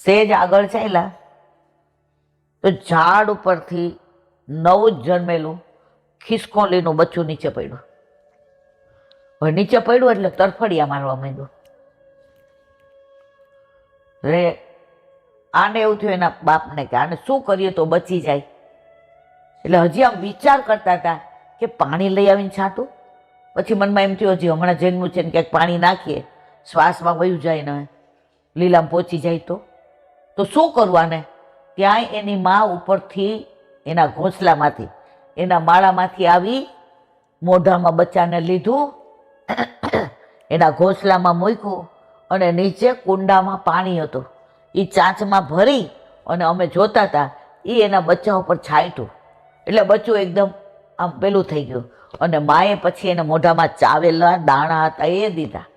સેજ આગળ ચાલ્યા તો ઝાડ ઉપરથી નવું જ જન્મેલું ખિસકોલીનું બચ્ચું નીચે પડ્યું. હવે નીચે પડ્યું એટલે તરફડિયા મારવા માંડ્યું. રે આને એવું થયું એના બાપને કે આને શું કરીએ તો બચી જાય. એટલે હજી આમ વિચાર કરતા હતા કે પાણી લઈ આવીને છાંટું. પછી મનમાં એમ થયું હજી હમણાં જન્મ્યું છે ને ક્યાંક પાણી નાખીએ, શ્વાસમાં વયું જાય ને લીલામાં પહોંચી જાય તો શું કરવાને. ત્યાં એની મા ઉપરથી એના ઘોંસલામાંથી એના માળામાંથી આવી મોઢામાં બચ્ચાને લીધું, એના ઘોંસલામાં મૂક્યું અને નીચે કુંડામાં પાણી હતું, એ ચાંચમાં ભરી અને અમે જોતા હતા. એ એના બચ્ચા ઉપર છાંટ્યું એટલે બચ્ચું એકદમ આમ પેલું થઈ ગયું. અને માએ પછી એને મોઢામાં ચાવેલા દાણા હતા એ દીધા.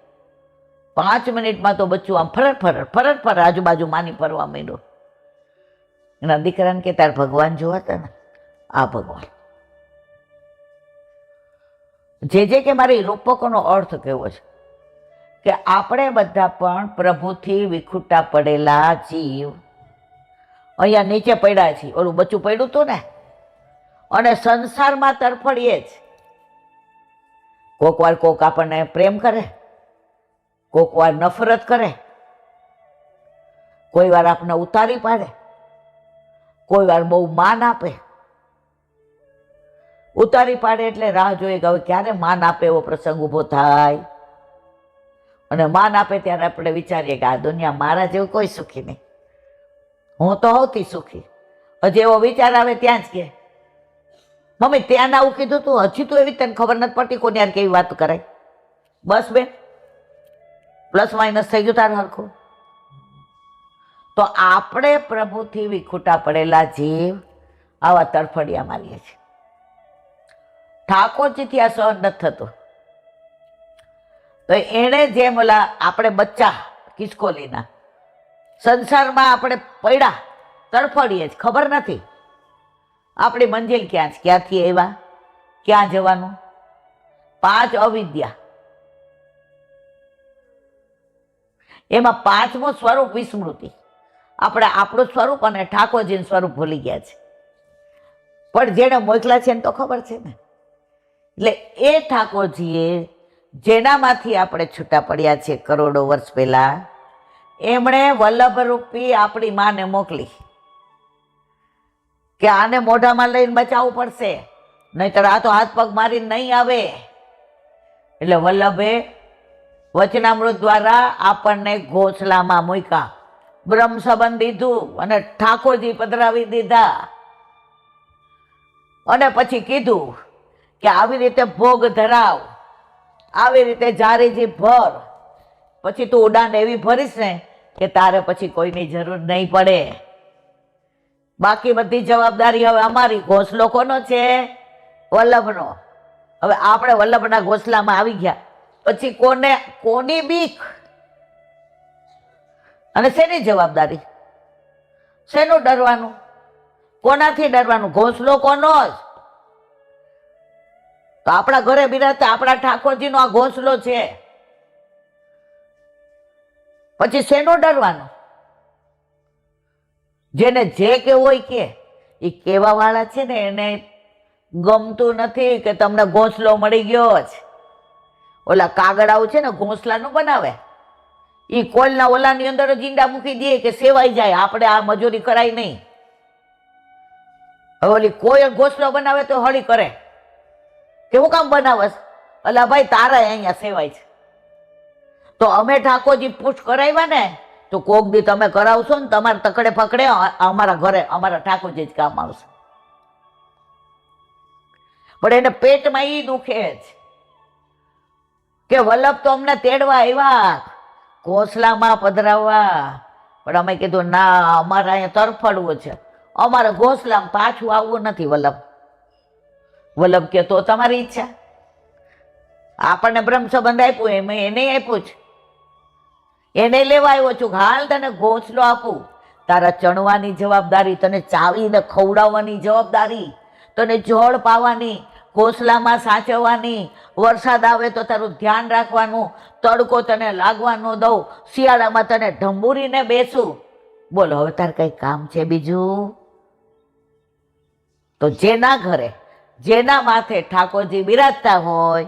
5 મિનિટમાં તો બચ્ચું આમ ફરર આજુબાજુ માની ફરવા માંડ્યું. એના દીકરાને કે તાર ભગવાન જોવાતા ને, આ ભગવાન. જે કે મારી રૂપકોનો અર્થ કેવો છે કે આપણે બધા પણ પ્રભુથી વિખૂટા પડેલા જીવ અહીંયા નીચે પડ્યા છીએ. ઓલું બચ્ચું પડ્યું હતું ને, અને સંસારમાં તરફડીએ જ. કોક વાર કોક આપણને પ્રેમ કરે, કોક વાર નફરત કરે, કોઈ વાર આપણને ઉતારી પાડે, કોઈ વાર બહુ માન આપે. ઉતારી પાડે એટલે રાહ જોઈએ કે હવે ક્યારે માન આપે એવો પ્રસંગ ઊભો થાય. અને માન આપે ત્યારે આપણે વિચારીએ કે આ દુનિયા મારા જેવું કોઈ સુખી નહીં, હું તો સૌથી સુખી. હજી એવો વિચાર આવે ત્યાં જ કે મમ્મી ત્યાં આવું કીધું તું, હજી તું એવી તને ખબર નથી પડતી કોની યાર કેવી વાત કરાય. બસ બેન, પ્લસ માઇનસ થઈ ગયું તારું હરખું. તો આપણે પ્રભુથી વિખૂટા પડેલા જીવ આવા તરફડિયા મારીએ છીએ. ઠાકોરજીથી આ સહન નથી થતું. તો એણે જેમ ઓલા આપણે બચ્ચા કિસકોલીના સંસારમાં આપણે પડ્યા તરફડીએ જ, ખબર નથી આપણી મંજિલ ક્યાં છે, ક્યાંથી આવ્યા, ક્યાં જવાનું. 5 અવિદ્યા, એમાં 5મું સ્વરૂપ વિસ્મૃતિ. આપણે આપણું સ્વરૂપ અને ઠાકોરજીનું સ્વરૂપ ભૂલી ગયા છે. પણ જેને મોકલા છે એને તો ખબર છે ને. એટલે એ ઠાકોરજીએ જેનામાંથી આપણે છૂટા પડ્યા છે કરોડો વર્ષ પહેલા, એમણે વલ્લભરૂપી આપણી માને મોકલી કે આને મોઢામાં લઈને બચાવવું પડશે, નહીતર આ તો હાથ પગ મારી નહીં આવે. એટલે વલ્લભે વચનામૃત દ્વારા આપણને ઘોંસલામાં મૂક્યા, બ્રહ્મ સંબંધ દીધું અને ઠાકોરજી પધરાવી દીધા. અને પછી કીધું કે આવી રીતે ભોગ ધરાવ, આવી રીતે જારીજી ભર, પછી તું ઉડાન એવી ભરીશ ને કે તારે પછી કોઈની જરૂર નહીં પડે. બાકી બધી જવાબદારી હવે અમારી. ઘોંસલો કોનો છે? વલ્લભનો. હવે આપણે વલ્લભના ઘોંસલામાં આવી ગયા પછી કોની બીક અને શેની જવાબદારી? શેનું ડરવાનું? કોનાથી ડરવાનું? ઘોંસલો કોનો જ? તો આપણા ઘરે બિરાજતા આપણા ઠાકોરજીનો આ ઘોંસલો છે. પછી શેનું ડરવાનું? જેને જે કેવું હોય કે, એ કેવા વાળા છે ને એને ગમતું નથી કે તમને ઘોંસલો મળી ગયો છે. ઓલા કાગડાઓ છે ને ઘોંસલાનું બનાવે, એ કોલના ઓલાની અંદર જ ઈંડા મૂકી દે કે સેવાઈ જાય, આપણે આ મજૂરી કરાય નહીં. હવે ઓલી કોઈ ઘોંસલો બનાવે તો હળી કરે કે હું કામ બનાવસ? અલા ભાઈ તારા અહીંયા સેવાય છે. તો અમે ઠાકોરજી પૂછ કરાવ્યા ને, તો કોક દી તમે કરાવશો ને તમારે તકડે પકડે અમારા ઘરે અમારા ઠાકોરજી જ કામ આવશે. પણ એને પેટમાં ઈ દુખે જ કે વલ્લભ તો અમને તેડવા આવ્યા, ઘોંસલામાં પધરાવવા, પણ અમે કીધું ના, અમારે અહીંયા તરફડવું છે, અમારે ઘોંસલામાં પાછું આવવું નથી. વલ્લભ કે તો તમારી ઈચ્છા. આપણને બ્રહ્મ સંબંધ આપ્યું એમ એને આપ્યું છે, એને લેવા આવ્યો છું. હાલ તને ઘોંસલો આપું, તારા ચણવાની જવાબદારી, તને ચાવીને ખવડાવવાની જવાબદારી, તને જળ પાવાની, ઘોંસલામાં સાચવવાની, વરસાદ આવે તો તારું ધ્યાન રાખવાનું, તડકો તને લાગવા ન દઉં, શિયાળામાં તને ઢંબુરીને બેસું. બોલો હવે તારે કઈ કામ છે બીજું? તો જેના ઘરે જેના માથે ઠાકોરજી બિરાજતા હોય,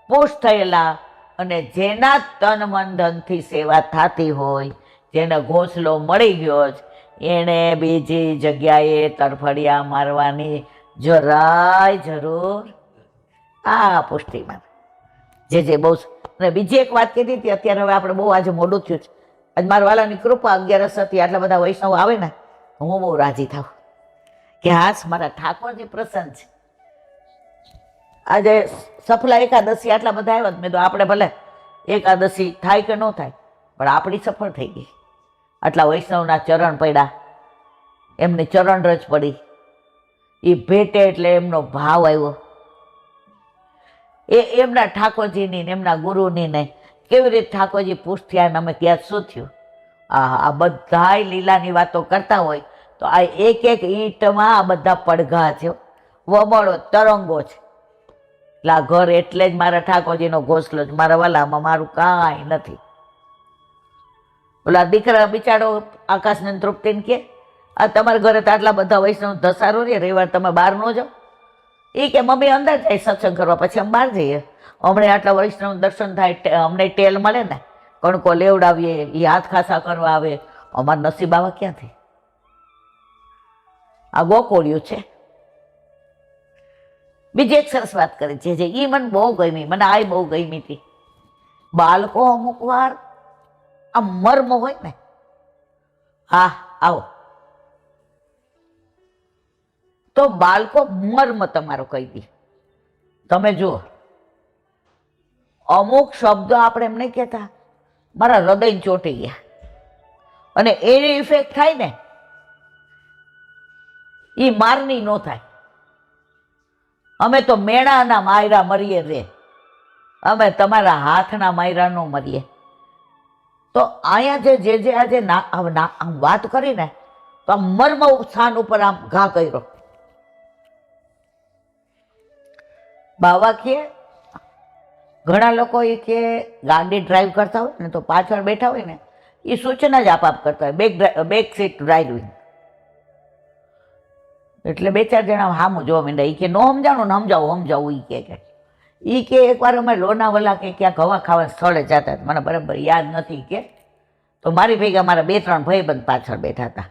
પુષ્ટ થયેલા, અને જેના તન મન ધનથી સેવા થતી હોય, જેને ઘોંસલો મળી ગયો જ, એણે બીજી જગ્યાએ તરફડિયા મારવાની જરાય જરૂર. આ પુષ્ટિમાં જે બહુ. અને બીજી એક વાત કીધી હતી, અત્યારે હવે આપણે બહુ આજે મોડું થયું છે. આજ મારા વાલાની કૃપા 11 હતી, આટલા બધા વૈષ્ણવ આવે ને હું બહુ રાજી થાઉં કે હાસ મારા ઠાકોરજી પ્રસન્ન છે. આજે સફલા એકાદશી આટલા બધા આવ્યા, મેં તો આપણે ભલે એકાદશી થાય કે ન થાય પણ આપણી સફળ થઈ ગઈ. આટલા વૈષ્ણવના ચરણ પડ્યા, એમની ચરણ રજ પડી, એ ભેટે એટલે એમનો ભાવ આવ્યો, એ એમના ઠાકોરજીની ને એમના ગુરુની ને કેવી રીતે ઠાકોરજી પુષ્ટ થયા ને અમે ત્યાં શું થયું. આ બધાય લીલાની વાતો કરતા હોય તો આ એક એક ઈંટમાં આ બધા પડઘા છે, વમળો તરંગો છે. એટલે આ ઘર એટલે જ મારા ઠાકોરજીનો ઘોસલો જ, મારા વાલામાં મારું કાંઈ નથી. ઓલા દીકરા બિચારો આકાશને તૃપ્તિને કે આ તમારા ઘરે તો આટલા બધા વૈષ્ણવ ધસારો રે, રવિવાર તમે બહાર ન જાઓ? એ કે મમ્મી અંદર જાય સત્સંગ કરવા, પછી અમે બહાર જઈએ. હમણાં આટલા વૈષ્ણવ દર્શન થાય, અમને ટેલ મળે ને, કણકો લેવડાવીએ, એ હાથ ખાસા કરવા આવે. અમારા નસીબ આવા ક્યાંથી? આ ગોકોળિયું છે. બીજી એક સરસ વાત કરી છે જે એ મને બહુ ગમી, મને આ બહુ ગમી હતી. બાળકો અમુક વાર આ મર્મ હોય ને, હા આવો, તો બાળકો મર્મ તમારો કહી દે. તમે જુઓ, અમુક શબ્દો આપણે એમ નહીં કહેતા, મારા હૃદય ચોંટી ગયા, અને એની ઇફેક્ટ થાય ને એ મારની ન થાય. અમે તો મેણાના માયરા મરીએ રે, અમે તમારા હાથના માયરા ન મરીએ. તો અહીંયા જે આજે આમ વાત કરી ને, તો આમ મર્મ સ્થાન ઉપર આમ ઘા કર્યો. બાવા કે ઘણા લોકો એ કે ગાડી ડ્રાઈવ કરતા હોય ને તો પાછળ બેઠા હોય ને એ સૂચના જ આપ કરતા હોય, બેક સીટ ડ્રાઇવિંગ. એટલે બે ચાર જણા સામું જોવા માંડ્યા. એ કે ન સમજાણું ને સમજાવું. એ કે એકવાર અમે લોનાવાલા કે ક્યાંક હવા ખાવા સ્થળે જતા હતા, મને બરાબર યાદ નથી કે, તો મારી ભેગા મારા 2-3 ભાઈબંધ પાછળ બેઠા હતા.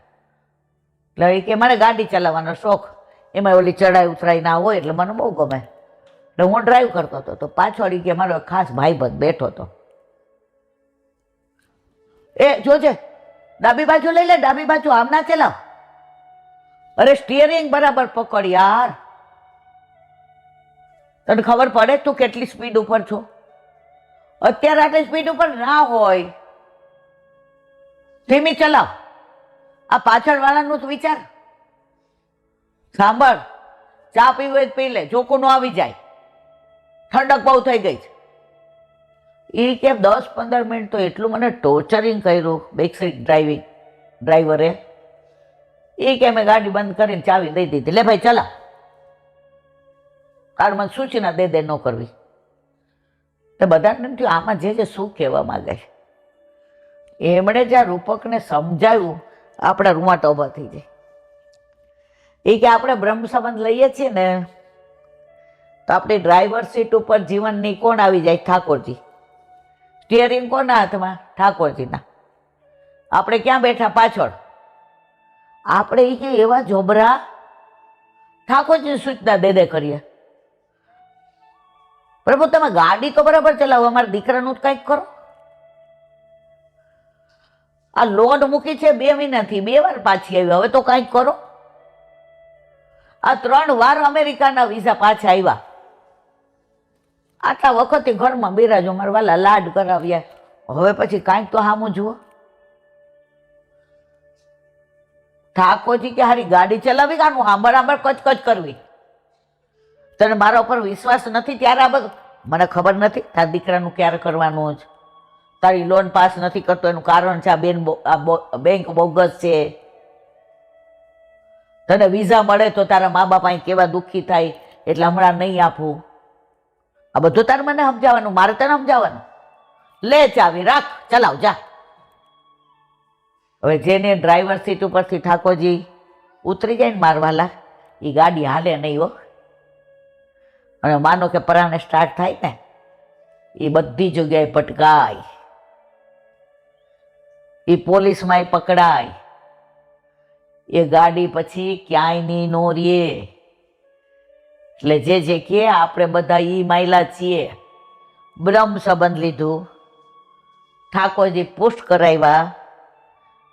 એટલે એ કે મને ગાડી ચલાવવાનો શોખ, એમાં ઓલી ચડાઈ ઉતરાઈ ના હોય એટલે મને બહુ ગમે. એટલે હું ડ્રાઈવ કરતો હતો, તો પાછળ કે મારો ખાસ ભાઈબંધ બેઠો હતો. એ જોજે ડાબી બાજુ લઈ લે, ડાબી બાજુ આમ ના ચલાવ. અરે સ્ટીયરિંગ બરાબર પકડ યાર, તને ખબર પડે તું કેટલી સ્પીડ ઉપર છો? અત્યારે આટલી સ્પીડ ઉપર ના હોય, ધીમી ચલાવ. આ પાછળ વાળાનું જ વિચાર. સાંભળ, ચા પીવું હોય પી લે, જોકું આવી જાય, ઠંડક બહુ થઈ ગઈ છે. એ કે 10-15 મિનિટ તો એટલું મને ટોર્ચરિંગ કર્યું બેક સીટ ડ્રાઈવરે. એ કે મેં ગાડી બંધ કરીને ચાવી દઈ દીધી, લે ભાઈ ચલા, કારણ મને સૂચના દે ન કરવી. તો બધાને થયું આમાં જે શું કહેવા માંગે છે. એમણે જ્યાં રૂપકને સમજાવ્યું, આપણા રૂવાટા ઊભા થઈ જાય. એ કે આપણે બ્રહ્મ સંબંધ લઈએ છીએ ને, તો આપણી ડ્રાઈવર સીટ ઉપર જીવનની કોણ આવી જાય? ઠાકોરજી. સ્ટીયરિંગ કોના હાથમાં? ઠાકોરજીના. આપણે ક્યાં બેઠા? પાછળ. આપણે એ કે એવા જોબરા ઠાકોરજી સૂચના દે કરીએ. પ્રભુ તમે ગાડી તો બરાબર ચલાવો, અમારા દીકરાનું જ કંઈક કરો. આ લોન મૂકી છે 2 મહિનાથી, 2 વાર પાછી આવી, હવે તો કંઈક કરો. આ 3 વાર અમેરિકાના વિઝા પાછા આવ્યા. આટલા વખતે ઘરમાં બિરાજો, મારા વાલા લાડ કરાવ્યા, હવે પછી કાંઈક તો સામું જુઓ. ઠાકોરજી કે હારી ગાડી ચલાવી, કાનું હાંબર કચકચ કરવી. તને મારા ઉપર વિશ્વાસ નથી ત્યારે આ બધું? મને ખબર નથી તારા દીકરાનું ક્યારે કરવાનું જ. તારી લોન પાસ નથી કરતો એનું કારણ છે આ બેંક બોગસ છે. તને વિઝા મળે તો તારા મા બાપ અહીં કેવા દુઃખી થાય, એટલે હમણાં નહીં આપું. આ બધું તારે મને સમજાવવાનું, મારે તને સમજાવવાનું. લે ચાવી રાખ, ચલાવ જા. હવે જેને ડ્રાઈવર સીટ ઉપરથી ઠાકોરજી ઉતરી જાય ને મારવાલા, એ ગાડી હાલે નહીં હો. અને માનો કે પરાણે સ્ટાર્ટ થાય ને, એ બધી જગ્યાએ પટકાય, એ પોલીસમાં પકડાય, એ ગાડી પછી ક્યાંય નહીં નો રે. એટલે જે કે આપણે બધા ઈ માયલા છીએ. બ્રહ્મ સંબંધ લીધું, ઠાકોરજી પુષ્ટ કરાવ્યા,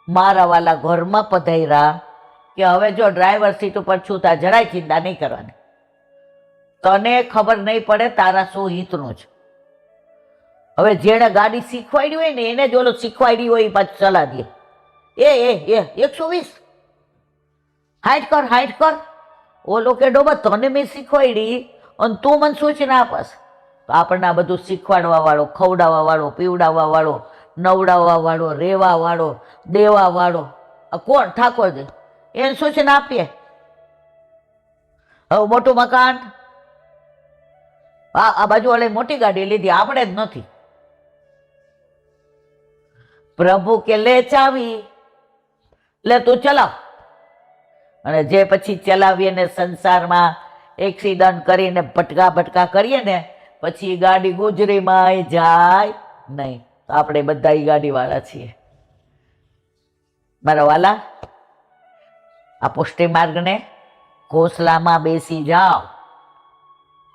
મારા વાલા ઘરમાં પધાર્યા કે હવે જો ડ્રાઈવર સીટ ઉપર છું તા જરાય ચિંતા નહીં કરવાની. તને ખબર નહીં પડે તારા શું હિતનું છે. હવે જેણે ગાડી શીખવાડી હોય ને એને જ ઓલો શીખવાડી હોય એ પાછું સલાહ દે, એ 120 હાઈટ કર. ઓલો કે ડોબા તને મેં શીખવાડી અને તું મને સૂચના આપસ. તો આપણને આ બધું શીખવાડવા વાળો, ખવડાવવા વાળો, પીવડાવવા વાળો, નવડાવવા વાળો, રેવા વાળો, દેવા વાળો આ કોણ? ઠાકોરજી. એને સૂચના આપીએ. હવે મોટું મકાન, આ બાજુ વાળે મોટી ગાડી લીધી, આપણે જ નથી. પ્રભુ કે લે ચાવી, લે તું ચલાવ. અને જે પછી ચલાવીએ ને સંસારમાં એક્સિડન્ટ કરીને ભટકા ભટકા કરીએ ને પછી ગાડી ગુજરીમાં જાય નહીં. તો આપણે બધા એ ગાડી વાળા છીએ. મારા વાલા, આ પુષ્ટિ માર્ગને ઘોસલામાં બેસી જાઓ,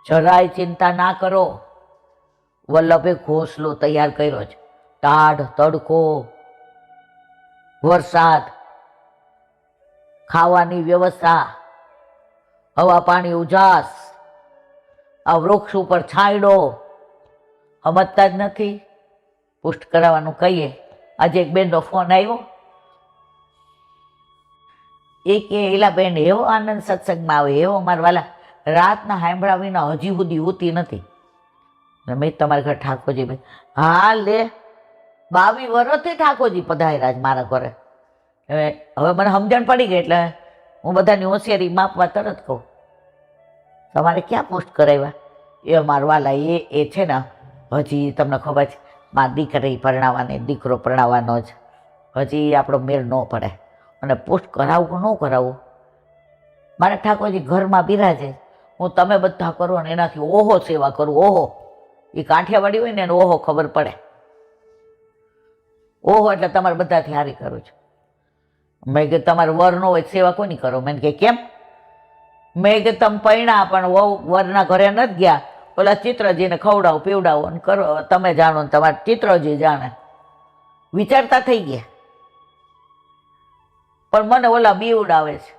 જરાય ચિંતા ના કરો. વલ્લભે ઘોસલો તૈયાર કર્યો છે. ટાઢ, તડકો, વરસાદ, ખાવાની વ્યવસ્થા, હવા પાણી ઉજાસ, આ વૃક્ષ ઉપર છાંયડો, સમજતા જ નથી. પુષ્ટ કરાવવાનું કહીએ. આજે એક બેનનો ફોન આવ્યો, એ કે એલા બેન એવો આનંદ સત્સંગમાં આવે, એવો મારા વાલા રાતના સાંભળ્યા વિના હજી સુધી હોતી નથી. મેં તમારા ઘર ઠાકોરજી ભાઈ, હા લે 22 વર્ષથી ઠાકોરજી પધાર્યા જ મારા ઘરે. હવે મને સમજણ પડી ગઈ એટલે હું બધાની હોશિયારી માપવા તરત કહું, તમારે ક્યાં પોસ્ટ કરાવ્યા? એ મારા વાલા એ છે ને હજી તમને ખબર છે મારી દીકરી પરણાવવાની, દીકરો પરણાવવાનો જ, હજી આપણો મેળ ન પડે. અને પોસ્ટ કરાવવું ન કરાવવું, મારા ઠાકોરજી ઘરમાં બિરાજે, હું તમે બધા કરો ને એનાથી ઓહો સેવા કરું. ઓહો, એ કાંઠિયાવાડી હોય ને એને ઓહો ખબર પડે. ઓહો એટલે તમારે બધાથી હારી કરું છું. મેં કે તમારે વર ન હોય સેવા કોની કરો? મેં કે કેમ? મેં કે તમે પૈણા પણ વરના ઘરે નથી ગયા, ઓલા ચિત્રજીને ખવડાવો પીવડાવો અને કરો, તમે જાણો ને તમારે ચિત્રજી જાણે. વિચારતા થઈ ગયા. પણ મને ઓલા બીવડાવે છે.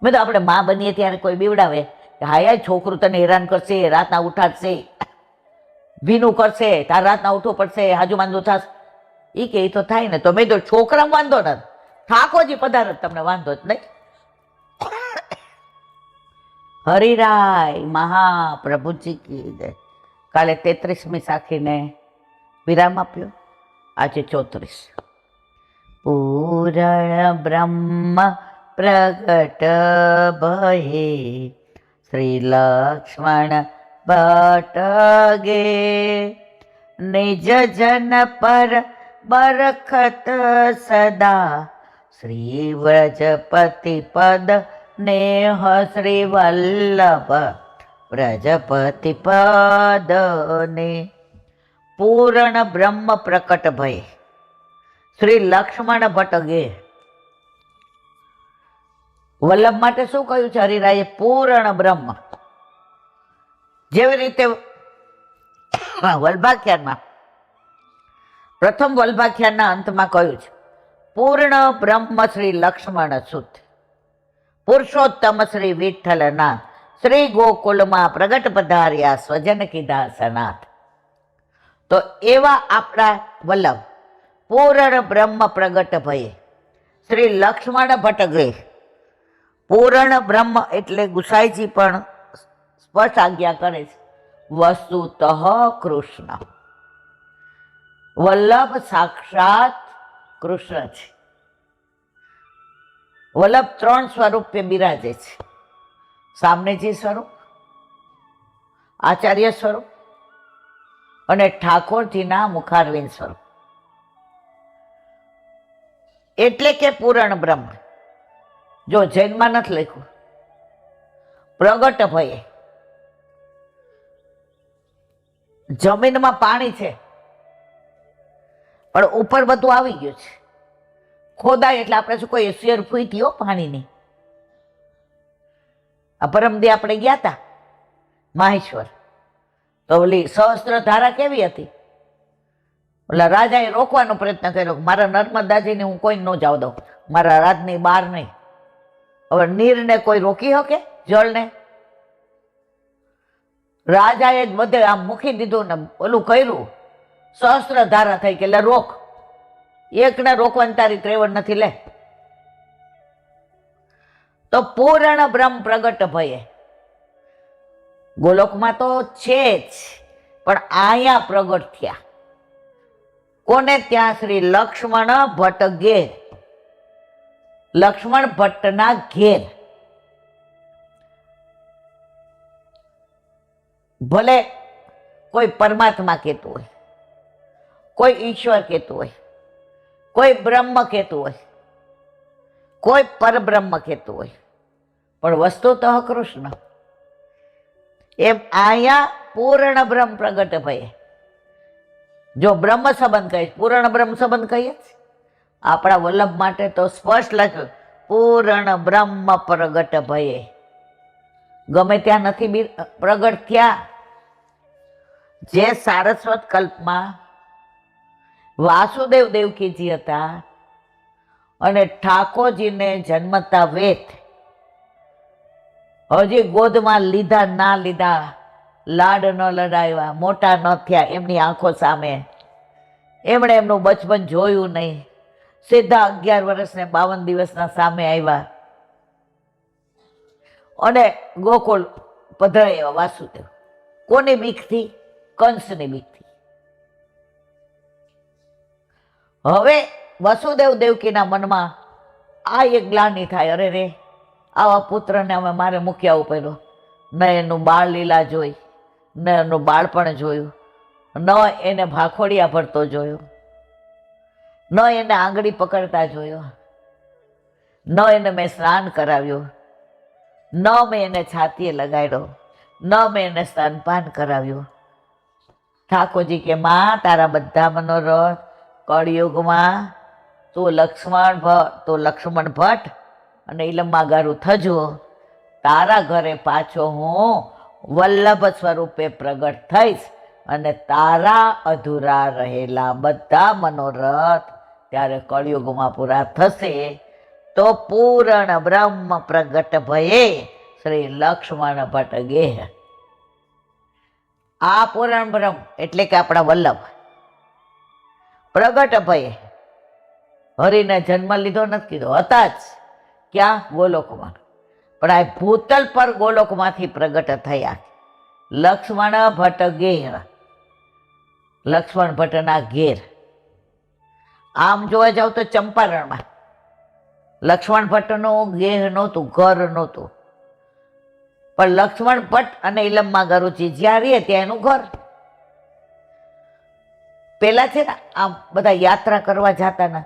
મેં તો આપણે માં બનીએ ત્યારે કોઈ બીવડાવે કે હાય છોકરું તને હેરાન કરશે, રાતના ઉઠાડશે, ભીનું કરશે, તાર રાતના ઉઠવું પડશે, હાજુ માંદું થશે. એ કે એ તો થાય ને. તો મેં તો છોકરામાં વાંધો નથી, ઠાકોરજી પધારે તમને વાંધો જ નહીં. હરિરાય મહાપ્રભુજી કી જય. કાલે 33મી સાખીને વિરામ આપ્યો, આજે 34. પૂરણ બ્રહ્મ પ્રગટ ભયે શ્રી લક્ષ્મણ ભટ્ટ ગે, નિજ જન પર બરખત સદા, શ્રી વ્રજપતિ પદ નેહ શ્રી વલ્લભ વ્રજપતિ પદ ને. પૂર્ણ બ્રહ્મ પ્રકટ ભય શ્રી લક્ષ્મણ ભટ્ટ ગે. વલ્લભ માટે શું કહ્યું છે હરિરાયે? પૂર્ણ બ્રહ્મ. જેવી રીતે વલ્ભાખ્યાનમાં પ્રથમ વલ્ભાખ્યાનના અંતમાં કહ્યું છે પૂર્ણ બ્રહ્મ શ્રી લક્ષ્મણ સુત, પુરુષોત્તમ શ્રી વિઠ્ઠલના શ્રી ગોકુલમાં પ્રગટ પધાર્યા સ્વજન કીધા સનાથ. તો એવા આપણા વલ્લભ પૂર્ણ બ્રહ્મ પ્રગટ ભયે શ્રી લક્ષ્મણ ભટ્ટ ગે. પૂર્ણ બ્રહ્મ એટલે ગુસાઈજી પણ સ્પષ્ટ આજ્ઞા કરે છે, વસ્તુતઃ કૃષ્ણ. વલ્લભ સાક્ષાત કૃષ્ણ છે. વલ્લભ 3 સ્વરૂપે બિરાજે છે, સામનેજી સ્વરૂપ, આચાર્ય સ્વરૂપ અને ઠાકોરજીના મુખારવિંદ સ્વરૂપ. એટલે કે પૂર્ણ બ્રહ્મ. જો જૈનમાં નથી લખ્યું, પ્રગટ ભયે. જમીનમાં પાણી છે પણ ઉપર બધું આવી ગયું છે, ખોદાય એટલે આપણે શું કોઈ શેર ફૂટી હો પાણીની. આ પરમદી આપણે ગયા હતા માહેશ્વર, તો ઓલી સહસ્ત્ર ધારા કેવી હતી? ઓલા રાજાએ રોકવાનો પ્રયત્ન કર્યો, મારા નર્મદાજીને હું કોઈ ન જાવ દઉં, મારા રાજની બહાર નહીં. હવે નીરને કોઈ રોકી શકે? જળને? રાજાએ જ બધે આમ મૂકી દીધું ને ઓલું કર્યું, સહસ્ત્ર ધારા થઈ કે એટલે રોક. એકને રોકવાની તારી ત્રેવડ નથી લે. તો પૂર્ણ બ્રહ્મ પ્રગટ ભયે ગોલોકમાં તો છે જ, પણ અહીંયા પ્રગટ થયા. કોને? ત્યાં શ્રી લક્ષ્મણ ભટ્ટ ઘેર, લક્ષ્મણ ભટ્ટના ઘેર. ભલે કોઈ પરમાત્મા કહેતું હોય, કોઈ ઈશ્વર કહેતું હોય, કોઈ બ્રહ્મ કહેતું હોય, કોઈ પરબ્રહ્મ કહેતું હોય, પણ વસ્તુતઃ કૃષ્ણ. એમ અહીંયા પૂર્ણ બ્રહ્મ પ્રગટ ભયે. જો બ્રહ્મ સંબંધ કહીએ, પૂર્ણ બ્રહ્મ સંબંધ કહીએ, આપણા વલ્લભ માટે તો સ્પષ્ટ લખ્યું પૂર્ણ બ્રહ્મ પ્રગટ ભયે. ગમે ત્યાં નથી પ્રગટ થયા. જે સારસ્વત કલ્પમાં વાસુદેવ દેવકીજી હતા અને ઠાકોરજીને જન્મતા વેત હજી ગોદમાં લીધા ના લીધા, લાડ ન લડાવ્યા, મોટા ન થયા એમની આંખો સામે, એમણે એમનું બચપન જોયું નહીં, સીધા 11 વર્ષ ને 52 દિવસના સામે આવ્યા અને ગોકુળ પધરાયા વાસુદેવ. કોની બીકથી? કંસની બીકથી. હવે વસુદેવ દેવકીના મનમાં આ એક ગ્લાનિ થાય, અરે રે આવા પુત્રને અમે મારે મૂક્યા પડ્યો. ન એનું બાળ લીલા જોઈ, ન એનું બાળપણ જોયું, ન એને ભાખોડિયા ભરતો જોયો, ન એને આંગળી પકડતા જોયો, ન એને મેં સ્નાન કરાવ્યું, ન મેં એને છાતીએ લગાડ્યો, ન મેં એને સ્તનપાન કરાવ્યું. ઠાકોરજી કે માં તારા બધા મનોરથ કળિયુગમાં તું લક્ષ્મણ ભટ્ટ અને ઇલમ્માગારું થજો, તારા ઘરે પાછો હું વલ્લભ સ્વરૂપે પ્રગટ થઈશ અને તારા અધૂરા રહેલા બધા મનોરથ ત્યારે કળિયુગમાં પૂરા થશે. તો પૂર્ણ બ્રહ્મ પ્રગટ ભયે શ્રી લક્ષ્મણ ભટ્ટ ગેહ. આ પૂર્ણ બ્રહ્મ એટલે કે આપણા વલ્લભ પ્રગટ ભયે હરિને જન્મ લીધો નથી કીધો, હતા જ ક્યાં? ગોલોકમાં. પણ આ ભૂતલ પર ગોલોકમાંથી પ્રગટ થયા. લક્ષ્મણ ભટ્ટ ગેહ, લક્ષ્મણ ભટ્ટના ઘેર. આમ જોવા જાવ તો ચંપારણમાં લક્ષ્મણ ભટ્ટનું ગેહ નહોતું, ઘર નહોતું, પણ લક્ષ્મણ ભટ્ટ અને ઇલમ્માગારુજી જ્યાં રહે ત્યાં એનું ઘર. પેલા છે ને આમ બધા યાત્રા કરવા જતા ને,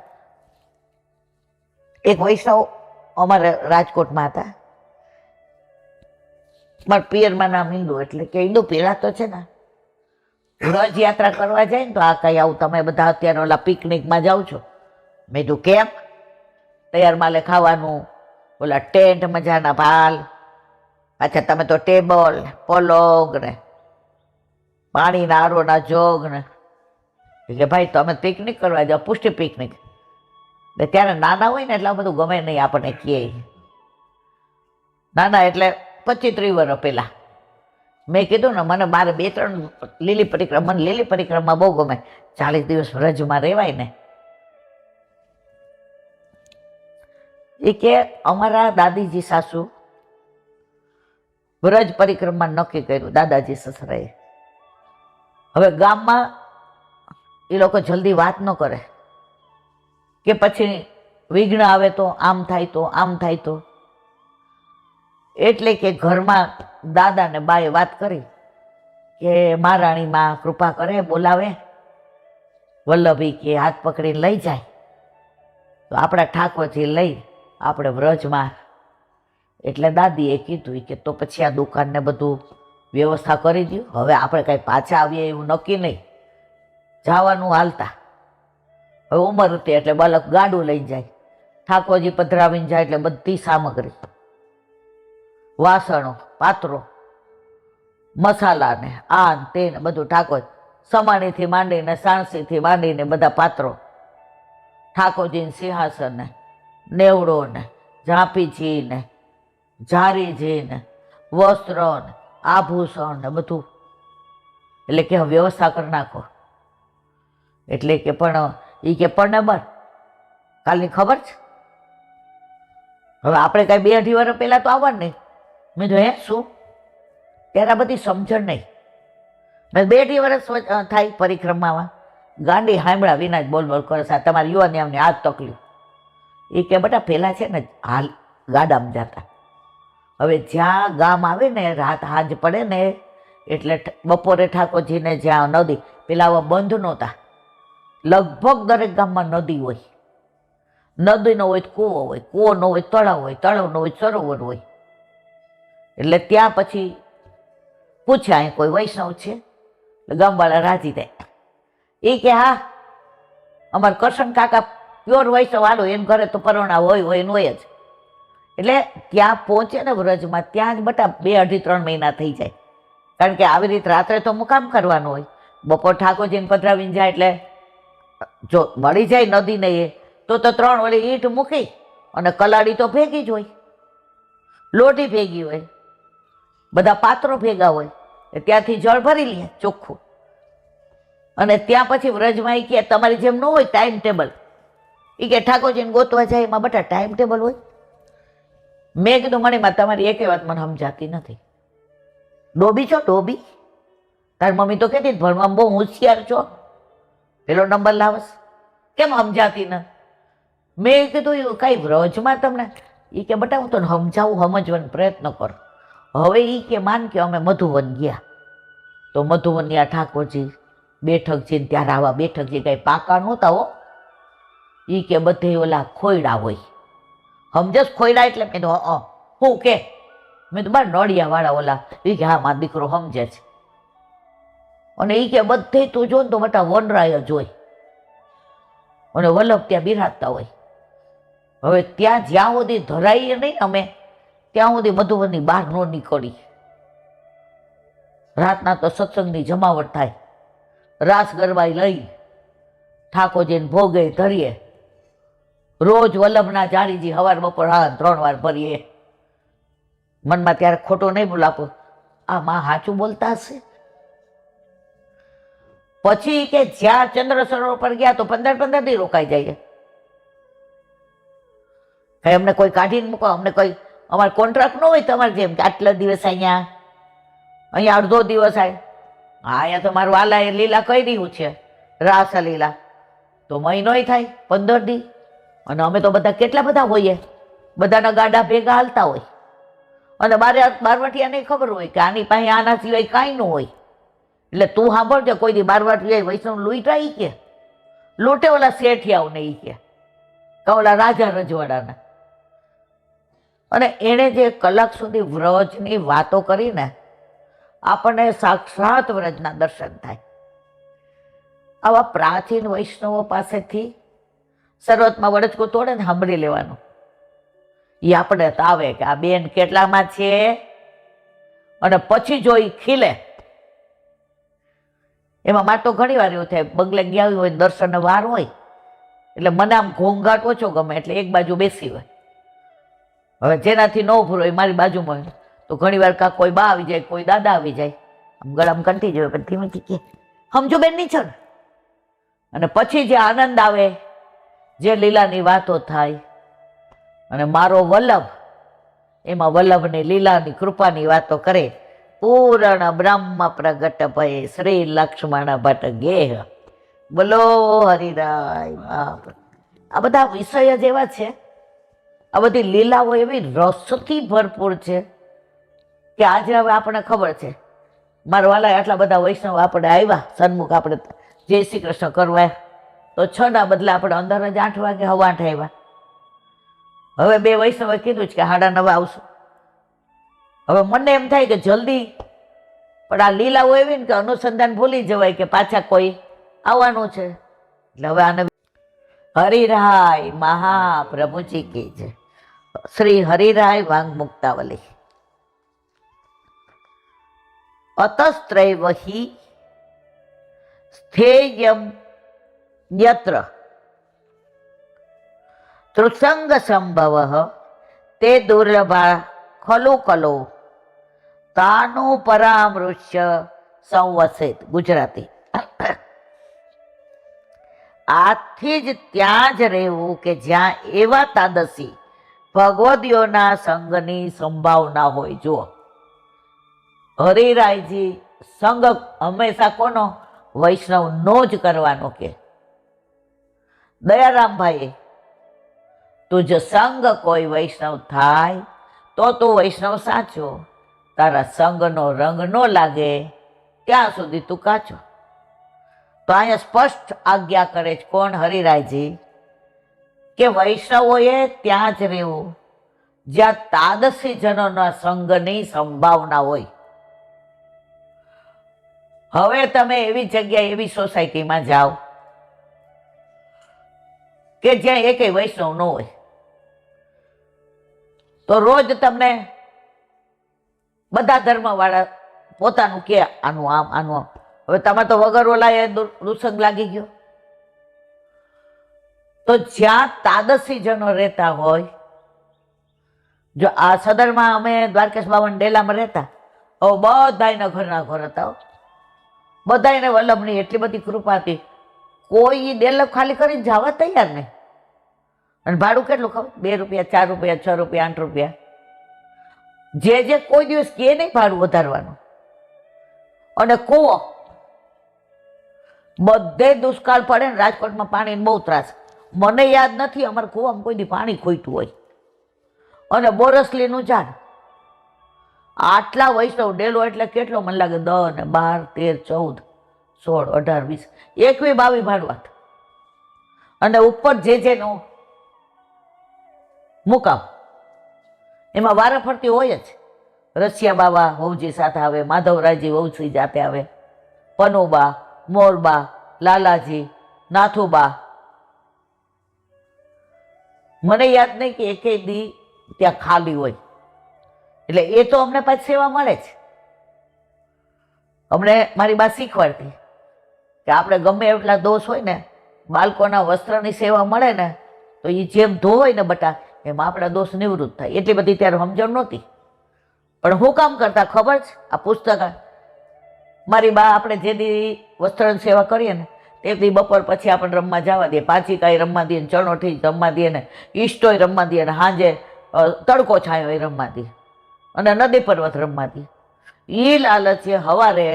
એક વૈષ્ણવ અમારે રાજકોટમાં હતા, મારા પિયરમાં નામ હિન્દુ, એટલે કે હિન્દુ પેલા તો છે ને વ્રજ યાત્રા કરવા જાય ને તો આ કઈ આવું તમે બધા અત્યારે ઓલા પિકનિકમાં જાઓ છો? મેં કીધું કેમ? તૈયાર માલે ખાવાનું, ઓલા ટેન્ટ મજાના ભાલ, અચ્છા તમે તો ટેબલ પલોગ ને પાણીના આરોના જોગ ને. એટલે ભાઈ તમે પિકનિક કરવા જાઓ, પુષ્ટિ પિકનિક. એટલે ત્યારે નાના હોય ને એટલે આ બધું ગમે નહીં આપણને કહે. નાના એટલે 25-30 વર્ષ પહેલા. મેં કીધું ને મને મારે 2-3 લીલી પરિક્રમા, મને લીલી પરિક્રમા બહુ ગમે, 40 દિવસ વ્રજમાં રહેવાય ને. એ કે અમારા દાદીજી સાસુ વ્રજ પરિક્રમા નક્કી કર્યું, દાદાજી સસરાએ. હવે ગામમાં એ લોકો જલ્દી વાત ન કરે કે પછી વિઘ્ન આવે તો આમ થાય તો આમ થાય તો. એટલે કે ઘરમાં દાદા ને બાએ વાત કરી કે મહારાણીમાં કૃપા કરે, બોલાવે, વલ્લભી કે હાથ પકડીને લઈ જાય તો આપણા ઠાકોરજી લઈ આપણે વ્રજમાં. એટલે દાદીએ કીધું કે તો પછી આ દુકાનને બધું વ્યવસ્થા કરી દઉં, હવે આપણે કાંઈ પાછા આવીએ એવું નક્કી નહીં, જવાનું હાલતા. હવે ઉંમર હતી એટલે બાળક ગાડું લઈ જાય, ઠાકોરજી પધરાવીને જાય એટલે બધી સામગ્રી, વાસણો, પાત્રો, મસાલા ને આ તે ને બધું ઠાકોર, સમાણીથી માંડીને સાણસીથી માંડીને બધા પાત્રો, ઠાકોરજીને સિંહાસન ને નેવડો ને ઝાંપીજી ને ઝારીજી ને વસ્ત્ર ને આભૂષણ ને બધું. એટલે કે વ્યવસ્થા કરી નાખો. એટલે કે પણ એ કે પણ નંબર કાલની ખબર છે, હવે આપણે કાંઈ 2-2.5 વર્ષ પહેલા તો આવવાનું નહીં. મેં જો હે શું? ત્યારે બધી સમજણ નહીં. મેં 2-2.5 વર્ષ થાય પરિક્રમામાં, ગાંડી હાંભળા વિના જ બોલ બોલ કરે છે, તમારી યુવાની અમને આ જ તકલીફ. એ કે બેટા પહેલાં છે ને હાલ ગાડામાં જતા, હવે જ્યાં ગામ આવે ને રાત હાજ પડે ને એટલે બપોરે ઠાકોરજીને જ્યાં નદી, પેલા આવા બંધ નહોતા, લગભગ દરેક ગામમાં નદી હોય, નદી ન હોય તો કૂવો હોય, કૂવો ન હોય તળાવ હોય, તળાવ ન હોય સરોવર હોય. એટલે ત્યાં પછી પૂછ્યા અહીં કોઈ વૈષ્ણવ છે? એટલે ગામવાળા રાજી થાય. એ કે હા, અમારા કરશન કાકા પ્યોર વૈષ્ણવ, હાલો એમ ઘરે તો પરોણા હોય ને હોય જ. એટલે ત્યાં પહોંચે ને વ્રજમાં, ત્યાં જ બટા 2, 2.5, 3 મહિના થઈ જાય. કારણ કે આવી રીતે રાત્રે તો મુકામ કરવાનું હોય, બપોર ઠાકોરજીને પધરાવીને જાય. એટલે જો મળી જાય નદીને એ તો 3 વળી ઈંટ મૂકી, અને કલાડી તો ભેગી જ હોય, લોટી ભેગી હોય, બધા પાત્રો ભેગા હોય, ત્યાંથી જળ ભરી લે ચોખ્ખું. અને ત્યાં પછી વ્રજમાં એ કે તમારી જેમ ન હોય ટાઈમ ટેબલ, એ કે ઠાકોરજીને ગોતવા જાય એમાં બધા ટાઈમ ટેબલ હોય. મેં કીધું મણીમાં તમારી એકે વાત મને સમજાતી નથી. ડોબી છો ડોબી? તારી મમ્મી તો કહેતી ભણવામાં બહુ હોશિયાર છો, પેલો નંબર લાવસ, કેમ સમજાતી નથી? મેં કીધું એવું કાંઈ વ્રજમાં તમને? એ કે બટા હું તને સમજાવું, સમજવાનો પ્રયત્ન કરો. હવે એ કે માન કે અમે મધુવન ગયા, તો મધુવન ગયા ઠાકોરજી બેઠકજી, ત્યારે આવા બેઠકજી કાંઈ પાકા નહોતા હો. એ કે બધે ઓલા ખોયડા હોય, સમજસ ખોયડા એટલે? મેં તો હું કે, મેં તો બાર નડિયાવાળા ઓલા. એ કે હા મારો દીકરો સમજે છે. અને એ કે બધે તું જો ને તો મોટા વનરાય જ હોય, અને વલ્લભ ત્યાં બિરાજતા હોય. હવે ત્યાં જ્યાં સુધી ધરાઈએ નહીં અમે, ત્યાં સુધી મધુવનની બહાર ન નીકળી. રાતના તો સત્સંગની જમાવટ થાય, રાસ ગરબાઈ લઈ ઠાકોરજીને ભોગે ધરીએ. રોજ વલ્લભના જાળીજી હવાર બપોર 3 વાર ભરીએ. મનમાં ત્યારે ખોટો નહીં બોલાપો, આ માં સાચું બોલતા હશે. પછી કે જ્યાં ચંદ્ર સરોવર પર ગયા તો 15 દી રોકાઈ જાય. કઈ અમને કોઈ કાઢીને મૂકો, અમને કોઈ અમારે કોન્ટ્રાક્ટ ન હોય તમારે જેમ કે આટલા દિવસ અહીંયા અડધો દિવસ આવે. હા, અહીંયા તો મારું વાલા લીલા કહી રહ્યું છે, રાસ લીલા તો મહિનોય થાય 15 દી. અને અમે તો બધા કેટલા બધા હોઈએ, બધાના ગાડા ભેગા હાલતા હોય. અને બારવટિયાને ખબર હોય કે આની પાસે આના સિવાય કાંઈ ન હોય. એટલે તું સાંભળજો, કોઈ દી બારવટિયા વૈષ્ણવ લૂંટા ઈ કે લૂંટે ઓલા શેઠિયાઓને, ઈ કે ઓલા રાજા રજવાડાના. અને એણે જે કલાક સુધી વ્રજની વાતો કરીને આપણને સાક્ષાત વ્રજના દર્શન થાય. આવા પ્રાચીન વૈષ્ણવો પાસેથી શરૂઆતમાં વડચકું તોડે ને સાંભળી લેવાનું. એ આપણે તો આવે કે આ બેન કેટલામાં છે, અને પછી જો એ ખીલે. એમાં મારે તો ઘણી વાર એવું થાય, બંગલે ગયા હોય દર્શન વાર હોય, એટલે મને આમ ઘોંઘાટ ઓછો ગમે, એટલે એક બાજુ બેસી હોય. હવે જેનાથી ન ઉભું હોય મારી બાજુમાં હોય તો ઘણી વાર કાં કોઈ બા આવી જાય, કોઈ દાદા આવી જાય, આમ ગળામાં કંટી જાય, પણ ધીમેથી કે સમજો બેન નહીં છો ને. અને પછી જે આનંદ આવે, જે લીલાની વાતો થાય, અને મારો વલ્લભ એમાં વલ્લભની લીલાની કૃપાની વાતો કરે. પૂર્ણ બ્રહ્મ પ્રગટ ભય શ્રી લક્ષ્મણ ભટ્ટ ગેહ. બોલો હરિરાય. આ બધા વિષય જ એવા છે, આ બધી લીલાઓ એવી રસથી ભરપૂર છે કે આજે હવે આપણને ખબર છે. મારા વાલા આટલા બધા વૈષ્ણવ આપણે આવ્યા સન્મુખ, આપણે જય શ્રી કૃષ્ણ કરવા તો 6 ના બદલે આપણે અંદર જ 8 વાગે 8:15 આવ્યા. હવે 2 વૈષ્ણવે કીધું છે કે 9:30 આવશું. હવે મને એમ થાય કે જલ્દી, પણ આ લીલાઓ એવી ને કે અનુસંધાન ભૂલી જવાય કે પાછા કોઈ આવવાનું છે. એટલે હવે આને હરિરાય મહાપ્રભુજી કી જય. શ્રી હરિરાય વાંગ મુક્તાવલી. અતસ્ત્રૈવ હિ સ્થેયમ યત્ર તૃસંગ સંભવ તે દુર્લભા ખલો ખલો તાનો પરામૃશ્ય સંવસિત. ગુજરાતી. આથી જ ત્યાં જ રહેવું કે જ્યાં એવા તાદસી ભગવદીઓના સંગની સંભાવના હોય. જો હરિરાયજી સંગ હંમેશા કોનો? વૈષ્ણવનો જ કરવાનો. કે દયારામભાઈ તું જો સંગ કોઈ વૈષ્ણવ થાય તો તું વૈષ્ણવ સાચો. તારા સંગનો રંગ ન લાગે ત્યાં સુધી તું કાચો. તો અહીંયા સ્પષ્ટ આજ્ઞા કરે છે કોણ? હરિરાયજી કે વૈષ્ણવોએ ત્યાં જ રહેવું જ્યાં તાદસી જનોના સંગની સંભાવના હોય. હવે તમે એવી જગ્યાએ એવી સોસાયટીમાં જાઓ કે જ્યાં એકેય વૈષ્ણવ ન હોય, તો રોજ તમને બધા ધર્મવાળા પોતાનું કે આનું આમ આનું આમ. હવે તમે તો વગર ઓલાએ દુસંગ લાગી ગયો. તો જ્યાં તાદસી જનો રહેતા હોય, જો આ સદરમાં અમે દ્વારકેશ બાવન ડેલામાં રહેતા, હવે બધાયના ઘરના ઘર હતા. બધાને વલ્લભની એટલી બધી કૃપા હતી, કોઈ ડેલો ખાલી કરીને જવા તૈયાર નહીં. અને ભાડું કેટલું ખબર? 2 રૂપિયા, 4 રૂપિયા, 6 રૂપિયા, 8 રૂપિયા. જે કોઈ દિવસ કે નહીં ભાડું વધારવાનું. અને કૂવો બધે દુષ્કાળ પડે ને રાજકોટમાં પાણીનો બહુ ત્રાસ. મને યાદ નથી અમારે કૂવામાં કોઈ દી પાણી ખોઈતું હોય. અને બોરસલીનું ઝાડ, આટલા વૈષ્ણવ ડેલો એટલે કેટલો? મને લાગે 10 ને 12, 13, 14, 16, 18, 20, 21, 22 ભાડવાત. અને ઉપર જેનું મુકામ, એમાં વારાફરતી હોય જ. રસિયા બાવા વહુજી સાથે આવે, માધવરાયજી વહુજી જાતે આવે, પનુબા, મોરબા, લાલાજી, નાથુબા. મને યાદ નહીં કે એકેય દી ત્યાં ખાલી હોય. એટલે એ તો અમને પાછી સેવા મળે છે. અમને મારી બા શીખવાડતી કે આપણે ગમે એટલા દોષ હોય ને, બાળકોના વસ્ત્રની સેવા મળે ને, તો એ જેમ ધોવાય ને બટા, એમાં આપણા દોષ નિવૃત્ત થાય. એટલી બધી ત્યારે સમજણ નહોતી. પણ હું કામ કરતા ખબર છે? આ પુસ્તક મારી બા આપણે જે દી વસ્ત્રની સેવા કરીએ ને, તે દી બપોર પછી આપણને રમવા જવા દે. પાંચિકાઈ રમવા દે, ચણોઠી રમવા દે ને, ઈષ્ટોય રમવા દે, ને સાંજે તડકો છાયો એ રમવા દે, અને નદી પર્વત રમવા દે. એ લાલચે હવારે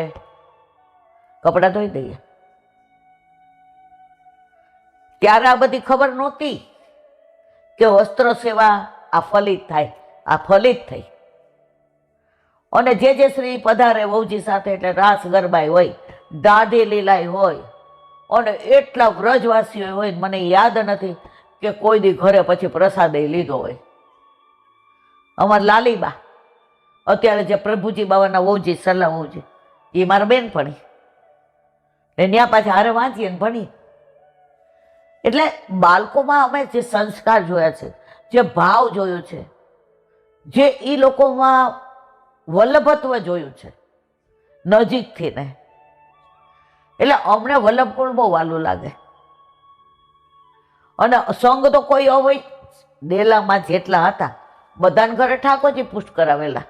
કપડાં ધોઈ દઈએ. ત્યારે આ બધી ખબર નહોતી કે વસ્ત્ર સેવા આ ફલિત થાય. આ ફલિત થઈ. અને જે શ્રી પધારે વહુજી સાથે, એટલે રાસ ગરબાઈ હોય, દાઢી લીલાઈ હોય, અને એટલા વ્રજવાસીઓ હોય. મને યાદ નથી કે કોઈ દી ઘરે પછી પ્રસાદે લીધો હોય. અમાર લાલીબા અત્યારે જે પ્રભુજી બાવાના વહુજી, સરલા વહુજી, એ મારા બેનપણી, ને ત્યાં પાછા હારે વાંચીએ ને ભણી. એટલે બાળકોમાં અમે જે સંસ્કાર જોયા છે, જે ભાવ જોયો છે, જે એ લોકોમાં વલ્લભત્વ જોયું છે નજીકથી ને, એટલે અમને વલ્લભ ગુણ બહુ વાલું લાગે. અને સંઘ તો કોઈ હોય, ડેલામાં જેટલા હતા બધાને ઘરે ઠાકોરજી પુષ્ટ કરાવેલા.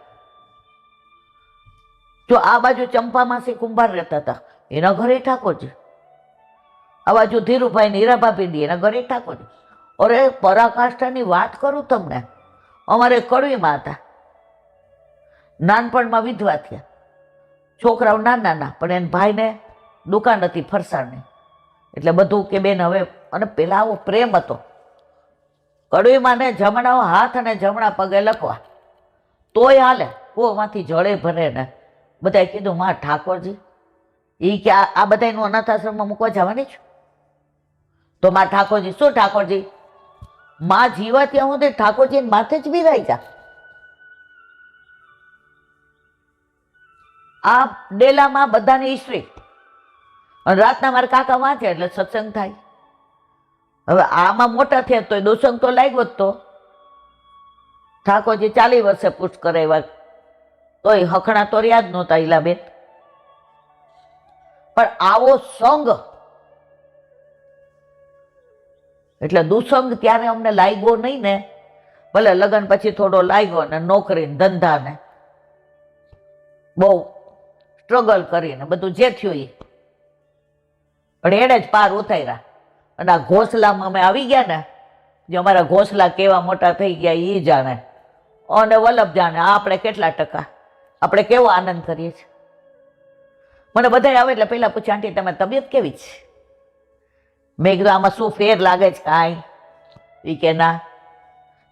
જો આ બાજુ ચંપામાસી કુંભાર રહેતા હતા, એના ઘરે ઠાકોરજી. આ બાજુ ધીરુભાઈ ને હીરાભાભી, એના ઘરે ઠાકોરજી. અરે પરાકાષ્ઠાની વાત કરું તમને, અમારે કડવીમાં હતા, નાનપણમાં વિધવા થયા. છોકરાઓ નાના નાના, પણ એને ભાઈને દુકાન હતી ફરસાણની, એટલે બધું કે બેન હવે. અને પેલા આવો પ્રેમ હતો. કડવીમાં ને જમણા હાથ અને જમણા પગે લખવા તોય હાલે. કૂવામાંથી જળે ભરે ને બધાએ કીધું માં ઠાકોરજી, એ કે આ બધાનું અનાથ આશ્રમમાં મૂકવા જવાની છું. તો માં ઠાકોરજી, શું ઠાકોરજી? માં જીવા ત્યાં સુધી ઠાકોરજી માથે જ બિરાઈ જા. આ ડેલામાં બધાની ઈશ્વરી. અને રાતના મારા કાકા વાંચે એટલે સત્સંગ થાય. હવે આમાં મોટા થયા તો દુસંગ તો લાગ્યો જ. તો ઠાકોરજી 40 વર્ષે પુષ્ટ કરાવ્યા, તોય હખણા તો યાદ નહોતા ઈલાબેન. પણ આવો સંગ, એટલે દુસંગ ત્યારે અમને લાગ્યો નહીં ને. ભલે લગ્ન પછી થોડો લાગ્યો ને, નોકરી ધંધા ને બહુ સ્ટ્રગલ કરીને બધું જે થયું એ, પણ એને જ પાર ઉતાર્યા. અને આ ઘોસલામાં અમે આવી ગયા ને, જે અમારા ઘોસલા કેવા મોટા થઈ ગયા એ જાણે, અને વલ્લભ જાણે. આપણે કેટલા ટકા, આપણે કેવો આનંદ કરીએ છીએ. મને બધા આવે એટલે પહેલા પૂછે, આંટી તમે તબિયત કેવી છે? મેં કીધું આમાં શું ફેર લાગે છે કાંઈ? એ કે ના.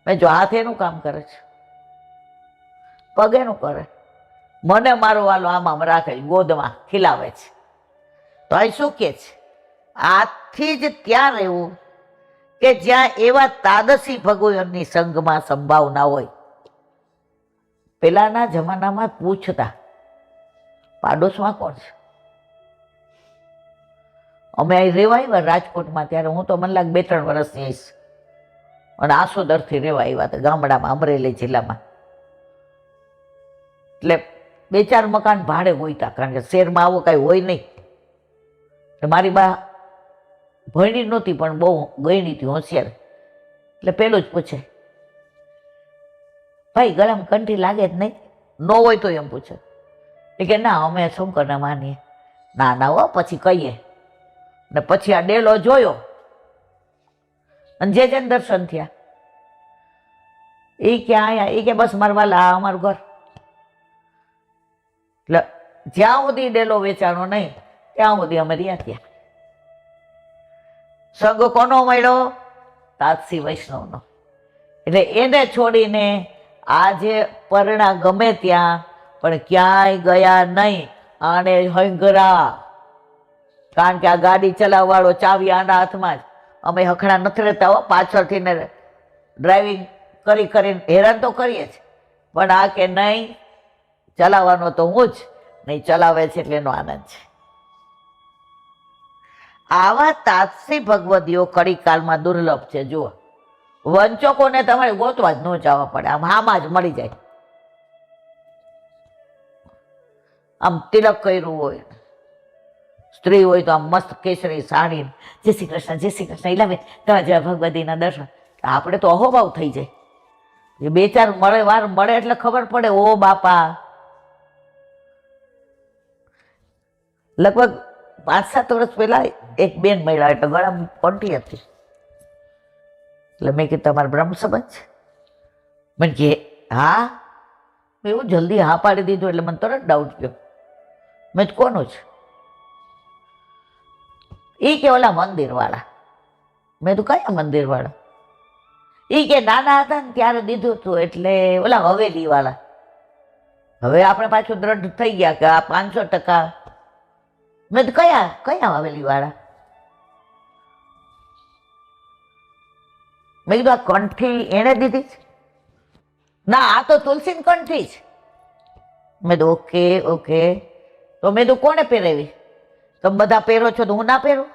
મેં જો હાથ એનું કામ કરે છે, પગ એનું કરે, મને મારો વાલો આમ રાખે છે, ગોદમાં ખીલાવે છે. તો અહીં શું કે છે? આથી જ ત્યાં રહેવું કે જ્યાં એવા તાદસી ભગવાનની સંગમાં સંભાવના હોય. પેલાના જમાનામાં પૂછતા પાડોશમાં કોણ છે? અમે અહીં રહેવા આવ્યા રાજકોટમાં, ત્યારે હું તો મને લાગે 2-3 વર્ષની આવીશ, અને આસોદરથી રહેવા આવ્યા હતા ગામડામાં, અમરેલી જિલ્લામાં. એટલે 2-4 મકાન ભાડે હોઈતા, કારણ કે શહેરમાં આવો કાંઈ હોય નહીં. મારી બા ભણી નહોતી પણ બહુ ગયણી હતી, હોશિયાર. એટલે પેલું જ પૂછે, ભાઈ ગળામાં કંઠી લાગે જ નહીં? ન હોય તો એમ પૂછે. એ કે ના અમે શંકરને માનીએ. ના ના હો, પછી કહીએ. ને પછી આ ડેલો જોયો અને જે દર્શન થયા. એ કે આયા, એ કે બસ મારા વાલા આ અમારું ઘર. એટલે જ્યાં સુધી ડેલો વેચાણો નહીં ત્યાં સુધી અમે રહ્યા ત્યાં. સંઘ કોનો મળ્યો? તાતસી વૈષ્ણવનો. એટલે એને છોડીને આજે પરણા ગમે ત્યાં પણ ક્યાંય ગયા નહીં. આને હંગરા, કારણ કે આ ગાડી ચલાવવાળો ચાવી આના હાથમાં જ. અમે હખણા નથી રહેતા હો, પાછળથી ને ડ્રાઇવિંગ કરી કરીને હેરાન તો કરીએ જ, પણ આ કે નહીં, ચલાવવાનો તો હું જ નહીં, ચલાવે છે એટલે એનો આનંદ છે. આવા તાતસી ભગવદીઓ કડી કાળમાં દુર્લભ છે. જુઓ, વંચકોને તમારે ગોતવા જ ન જવા પડે, આમ આમાં જ મળી જાય. આમ તિલક કર્યું હોય, સ્ત્રી હોય તો આમ મસ્ત કેસરી સાડી, જય શ્રી કૃષ્ણ જય શ્રી કૃષ્ણ ઇલાબેન તમારા જેવા ભગવદીના દર્શન. આપણે તો અહોભાવ થઈ જાય. એ 2-4 વાર મળે એટલે ખબર પડે, ઓ બાપા. લગભગ 5-7 વર્ષ પહેલા એક બેન મળ્યા, એટલે ગળામાં કંઠી હતી. એટલે મેં કીધું તમારા બ્રહ્મ સંબંધ છે? મને કે હા. મેં એવું જલ્દી હા પાડી દીધું એટલે મને તરત ડાઉટ ગયો. મેં કોનું છે? એ કે ઓલા મંદિર વાળા. મેં તો કયા મંદિર વાળા? એ કે નાના હતા ને ત્યારે દીધું હતું, એટલે ઓલા હવેલી વાળા. હવે આપણે પાછું દ્રઢ થઈ ગયા કે આ 500%. મેં તો કયા હવેલી વાળા? મેં કીધું આ કંઠી એને દીધી છે? ના, આ તો તુલસીની કંઠી છે. મેં તો ઓકે. તો મેં તો કોને પહેરાવી? તમે બધા પહેરો છો તો હું ના પહેરું?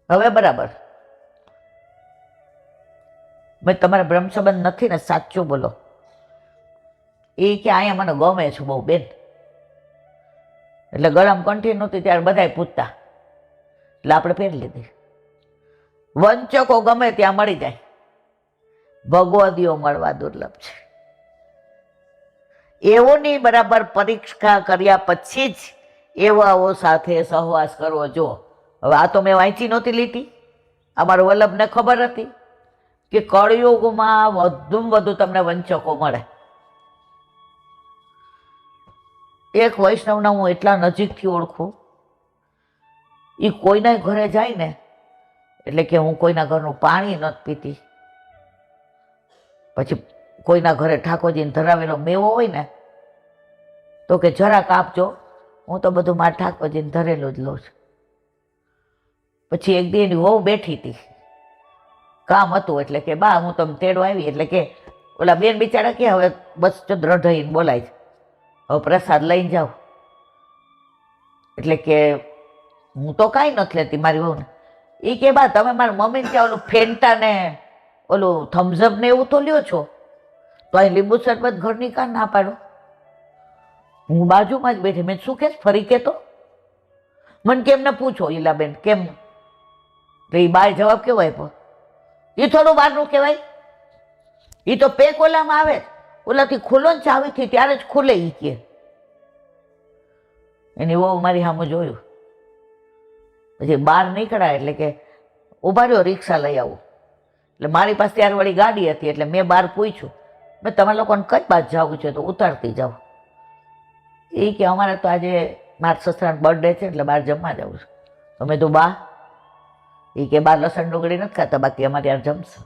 હવે બરાબર. મેં તમારા બ્રહ્મ સંબંધ નથી ને, સાચું બોલો. એ કે અહીંયા મને ગમે છે બહુ બેન. એટલે ગળામાં કંઠી નહોતી ત્યારે બધાય પૂછતા, એટલે આપણે પહેરી લીધી. વંચકો ગમે ત્યાં મળી જાય, ભગવદીઓ મળવા દુર્લભ છે. એવોની બરાબર પરીક્ષા કર્યા પછી જ એવાઓ સાથે સહવાસ કરવો. જો હવે આ તો મેં વાંચી નહોતી લીધી, અમારા વલ્લભને ખબર હતી કે કળયુગમાં વધુમાં વધુ તમને વંચકો મળે. એક વૈષ્ણવના હું એટલા નજીકથી ઓળખું, એ કોઈના ઘરે જાય ને એટલે કે હું કોઈના ઘરનું પાણી નથી પીતી. પછી કોઈના ઘરે ઠાકોરજીને ધરાવેલો મેવો હોય ને તો કે જરાક આપજો, હું તો બધું મારા ઠાકોરજીને ધરેલું જ લઉં છું. પછી એક દી એની વહુ બેઠી હતી, કામ હતું, એટલે કે બા હું તમે તેડવા આવી. એટલે કે ઓલા બેન બિચારા કે હવે બસ જો દ્રઢઈને બોલાય છે, હવે પ્રસાદ લઈને જાઓ. એટલે કે હું તો કાંઈ નથી લેતી મારી વહુને. એ કે બા તમે મારા મમ્મીને ત્યાં ઓલું ફેન્ટા ને ઓલું થમ્સઅપ ને એવું તો લ્યો છો, તો અહીં લીંબુ શરબત ઘરની કાં ના પાડો? હું બાજુમાં જ બેઠી. મેં શું કે ફરી કેતો? મને કેમ ને પૂછો ઈલાબેન કેમ? તો એ બાય જવાબ કેવો આપ્યો? એ થોડું બહારનું કહેવાય, એ તો પેક ઓલામાં આવે, ઓલાથી ખુલ્લો ને ચાવીથી ત્યારે જ ખુલે. એ કે એની વહુ મારી સામે જોયું. પછી બહાર નીકળ્યા એટલે કે ઉભા રહ્યો, રિક્ષા લઈ આવું. એટલે મારી પાસે ત્યારે વળી ગાડી હતી, એટલે મેં બહાર પૂછ્યું, મેં તમારા લોકોને કઈ બાજુ જવું છે તો ઉતારતી જાઉં. એ કે અમારે તો આજે મારા સસરાનો બર્થડે છે એટલે બહાર જમવા જવું છે. તો મેં તો બા, એ કે બા લસણ ડુંગળી નથી ખાતા, બાકી અમારે યાર જમશે.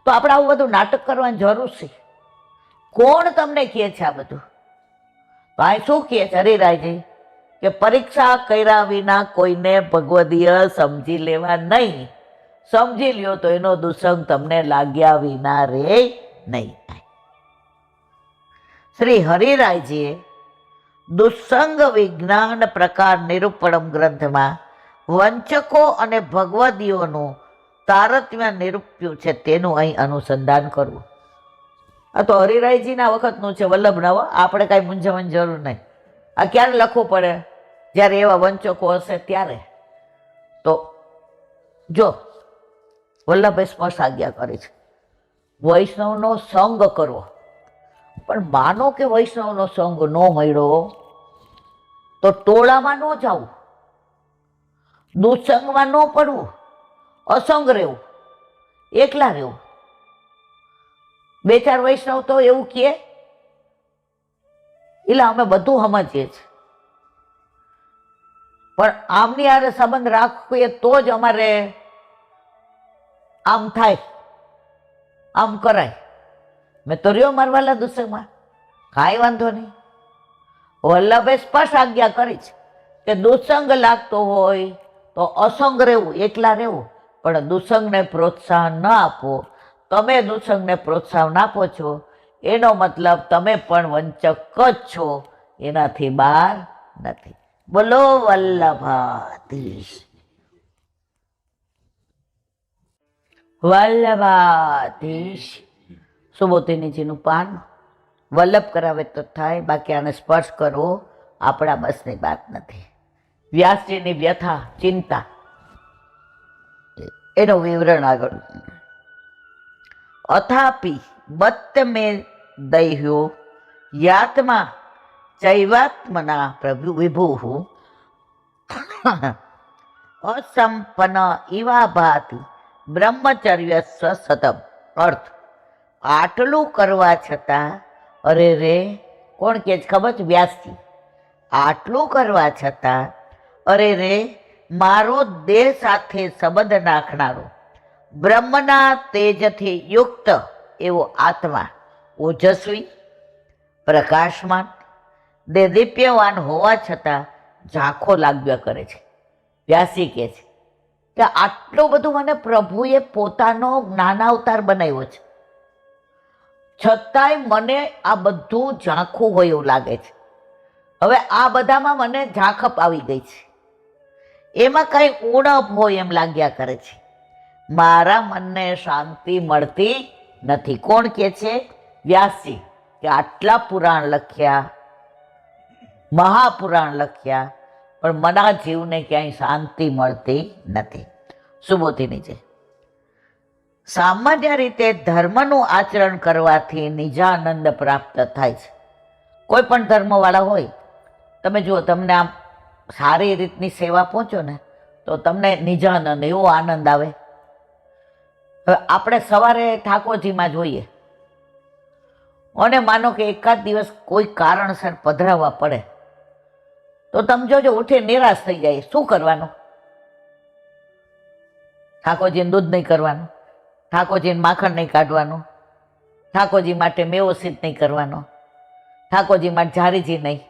તો આપણે આવું બધું નાટક કરવાની જરૂર છે? કોણ તમને કહે છે આ બધું? તો અહીં શું કહે છે હરિરાયજી કે પરીક્ષા કર્યા વિના કોઈને ભગવદીય સમજી લેવા નહીં. સમજી લ્યો તો એનો દુસંગ તમને લાગ્યા વિના રે નહીં. શ્રી હરિરાયજીએ દુસંગ વિજ્ઞાન પ્રકાર નિરૂપણમ ગ્રંથમાં વંચકો અને ભગવદીઓનું તારતમ્ય નિરૂપ્યું છે, તેનું અહીં અનુસંધાન કરવું. આ તો હરિરાયજીના વખતનું છે, વલ્લભનવ. આપણે કાંઈ મૂંઝવવાની જરૂર નહીં. આ ક્યારે લખવું પડે? જ્યારે એવા વંચકો હશે ત્યારે. તો જો વલ્લભે સ્પષ્ટ આજ્ઞા કરી છે વૈષ્ણવનો સંગ કરવો. પણ માનો કે વૈષ્ણવનો સંગ ન મળ્યો તો ટોળામાં ન જવું, દુસંગમાં ન પડવું, અસંગ રહેવું, એકલા રહેવું. બે ચાર વૈષ્ણવ તો એવું કહે એટલે અમે બધું સમજીએ છીએ, પણ આમની હારે સંબંધ રાખીએ તો જ અમારે આમ થાય, આમ કરાય. મેં તો રહ્યો મારવાલા દુસંગમાં, કાંઈ વાંધો નહીં. વલ્લભે સ્પષ્ટ આજ્ઞા કરી છે કે દુસંગ લાગતો હોય તો અસંગ રહેવું, એકલા રહેવું, પણ દુસંગને પ્રોત્સાહન ન આપો. તમે દુસંગને પ્રોત્સાહન આપો છો એનો મતલબ તમે પણ વંચક જ છો, એનાથી બહાર નથી. બોલો વલ્લભાધીશ. વલ્લભાધીશ. સુબોધિનીજીનું પાન વલ્લભ કરાવે તો થાય, બાકી આને સ્પર્શ કરવો આપણા બસની વાત નથી. વ્યાસજીની વ્યથા, ચિંતા, એનું વિવરણ આગળ. અથાપી બત્ત મે દૈહ્યો યાત્મા ચૈવાત્મના પ્રભુ વિભુ અસંપન્ન ઇવા ભાતિ બ્રહ્મચર્ય સતમ. અર્થ, આટલું કરવા છતાં, અરે રે, કોણ કે ખબર છે? વ્યાસજી. આટલું કરવા છતાં અરે રે, મારો દેહ સાથે સંબંધ નાખનારો બ્રહ્મના તેજથી યુક્ત એવો આત્મા ઓજસ્વી, પ્રકાશમાન, દેદીપ્યવાન હોવા છતાં ઝાંખો લાગ્યા કરે છે. વ્યાસી કહે છે કે આટલું બધું મને પ્રભુએ પોતાનો જ્ઞાનાવતાર બનાવ્યો છે, છતાંય મને આ બધું ઝાંખું હોય એવું લાગે છે. હવે આ બધામાં મને ઝાંખપ આવી ગઈ છે, એમાં કઈ ઉણપ હોય એમ લાગ્યા કરે છે. મારા મનને શાંતિ મળતી નથી. કોણ કે છે? વ્યાસજી. કે આટલા પુરાણ લખ્યા, મહાપુરાણ લખ્યા, પણ મના જીવને ક્યાંય શાંતિ મળતી નથી. સુબોધિની છે. સામાન્ય રીતે ધર્મનું આચરણ કરવાથી નિજાનંદ પ્રાપ્ત થાય છે. કોઈ પણ ધર્મવાળા હોય, તમે જુઓ, તમને આમ સારી રીતની સેવા પહોંચો ને તો તમને નિજાનંદ, એવો આનંદ આવે. હવે આપણે સવારે ઠાકોરજીમાં જોઈએ અને માનો કે એકાદ દિવસ કોઈ કારણસર પધરાવવા પડે તો તમે જોજો ઉઠી નિરાશ થઈ જાય. શું કરવાનું? ઠાકોરજીને દૂધ નહીં કરવાનું, ઠાકોરજીને માખણ નહીં કાઢવાનું, ઠાકોરજી માટે મેવો સિદ્ધ નહીં કરવાનો, ઠાકોરજી માટે ઝારીજી નહીં,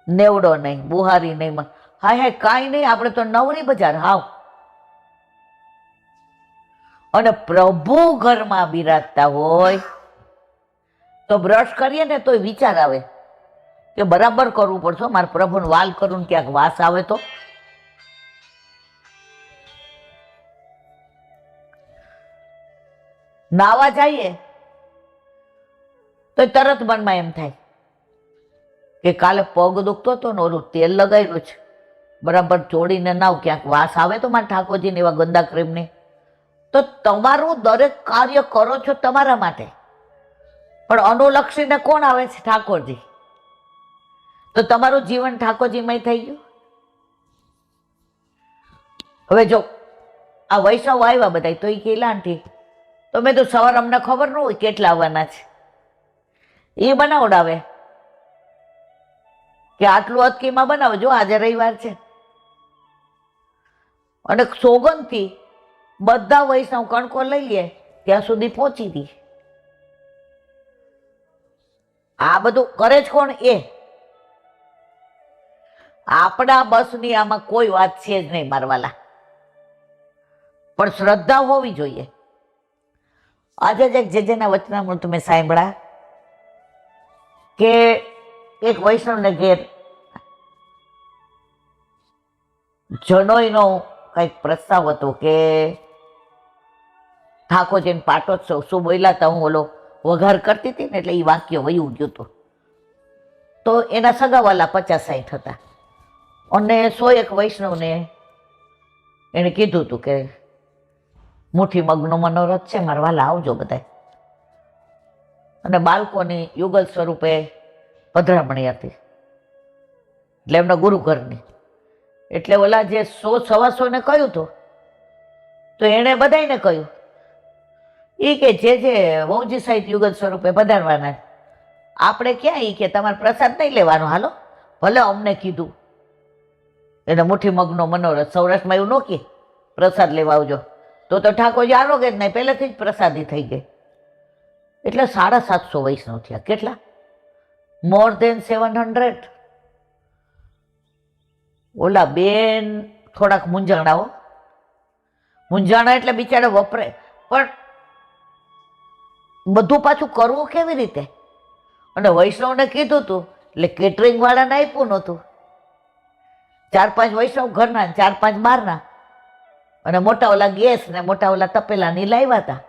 નેવડો નહીં, બુહારી નહીં, હાય હાય કાંઈ નહીં. આપણે તો નવરી બજાર હાવ. અને પ્રભુ ઘરમાં બિરાજતા હોય તો બ્રશ કરીએ ને તોય વિચાર આવે કે બરાબર કરવું પડશે, મારે પ્રભુને વાલ કરું ને ક્યાંક વાસ આવે તો. નાવા જઈએ તો તરત મનમાં એમ થાય કે કાલે પગ દુખતો હતો ને ઓલું તેલ લગાવ્યું છે, બરાબર ચોડીને નાવ, ક્યાંક વાસ આવે તો મારા ઠાકોરજીને એવા ગંદા ક્રીમની. તો તમારું દરેક કાર્ય કરો છો તમારા માટે, પણ અનુલક્ષીને કોણ આવે છે? ઠાકોરજી. તો તમારું જીવન ઠાકોરજીમય થઈ ગયું. હવે જો આ વૈષ્ણવ આવ્યા બધા તો એ કેટલા આંટી, તો મેં તો સવાર અમને ખબર ન હોય કેટલા આવવાના છે, એ બનાવડાવે કે આટલું અટકીમાં બનાવો, જો આજે રવિવાર છે. અને સોગંદથી બધા વૈષ્ણવ કણકો લઈ લે ત્યાં સુધી પહોંચી દી. આ બધું કરે જ કોણ? એ આપણા બસની આમાં કોઈ વાત છે જ નહીં મારવાલા, પણ શ્રદ્ધા હોવી જોઈએ. આજે જ એક જેજેના વચનામૃત મેં સાંભળ્યા કે એક વૈષ્ણવને ઘેર જનોઈનો કંઈક પ્રસ્તાવ હતો કે ઠાકોરજીને પાટોત્સવ શું બોલ્યા હતા, હું ઓલો વઘાર કરતી હતી ને એટલે એ વાક્ય વયું ગયું હતું. તો એના સગાવાલા 50-60 હતા અને 101 વૈષ્ણવને એને કીધું હતું કે મુઠ્ઠી મગનો મનોરથ છે, મારા વાલા આવજો બધા. અને બાળકોની યુગલ સ્વરૂપે પધરામણી હતી, એટલે એમના ગુરુ ઘરની. એટલે ઓલા જે 100-125 ને કહ્યું હતું તો એણે બધાને કહ્યું એ કે જે વહુજી સાહિત્ય યુગલ સ્વરૂપે પધારવાના, આપણે ક્યાં એ કે તમારે પ્રસાદ નહીં લેવાનો, હાલો ભલે અમને કીધું. એને મુઠ્ઠી મગનો મનોરથ, સૌરાષ્ટ્રમાં એવું ન કે પ્રસાદ લેવા આવજો, તો ઠાકોરજી આરોગ્ય જ નહીં, પહેલેથી જ પ્રસાદી થઈ ગઈ. એટલે 750 વૈષ્ણવ થયા. કેટલા? મોર દેન 700. ઓલા બેન થોડાક મૂંઝાણાઓ, મૂંઝાણા એટલે બિચારા વપરે, પણ બધું પાછું કરવું કેવી રીતે? અને વૈષ્ણવને કીધું હતું એટલે કેટરિંગ વાળાને આપ્યું નહોતું. 4-5 વૈષ્ણવ ઘરના, 4-5 બહારના, અને મોટા ઓલા ગેસ ને મોટા ઓલા તપેલાની લાવ્યા હતા.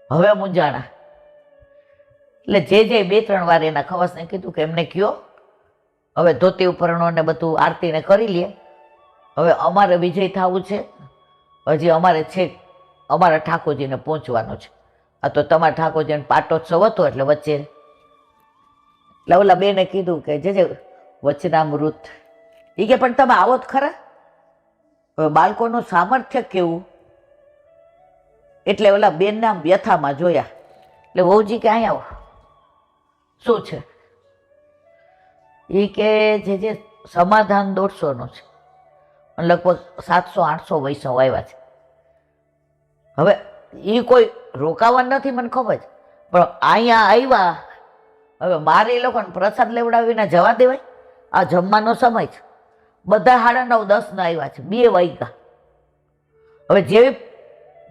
હવે મૂંઝાણા. એટલે જે 2-3 વાર એના ખવાસને કીધું કે એમને કયો હવે ધોતી ઉપરણો ને બધું આરતીને કરી લે, હવે અમારે વિજય થવું છે, હજી અમારે છે અમારા ઠાકોરજીને પહોંચવાનું છે. આ તો તમારા ઠાકોરજીને પાટોત્સવ હતો એટલે વચ્ચે. એટલે ઓલા બેને કીધું કે જે વચનામૃત, એ કે પણ તમે આવો જ ખરા. હવે બાળકોનું સામર્થ્ય કેવું, એટલે ઓલા બેનના વ્યથામાં જોયા. એટલે વહુજી કે અહીં આવો, શું છે? એ કે જે સમાધાન 150નો છે અને લગભગ 700-800 વૈષ્ણવ આવ્યા છે. હવે એ કોઈ રોકાવા નથી મને ખબર છે, પણ અહીંયા આવ્યા, હવે મારે એ લોકોને પ્રસાદ લેવડાવીને જવા દેવાય? આ જમવાનો સમય છે, બધા 9:30-10 આવ્યા છે, 2 વાગ્યા. હવે જેવી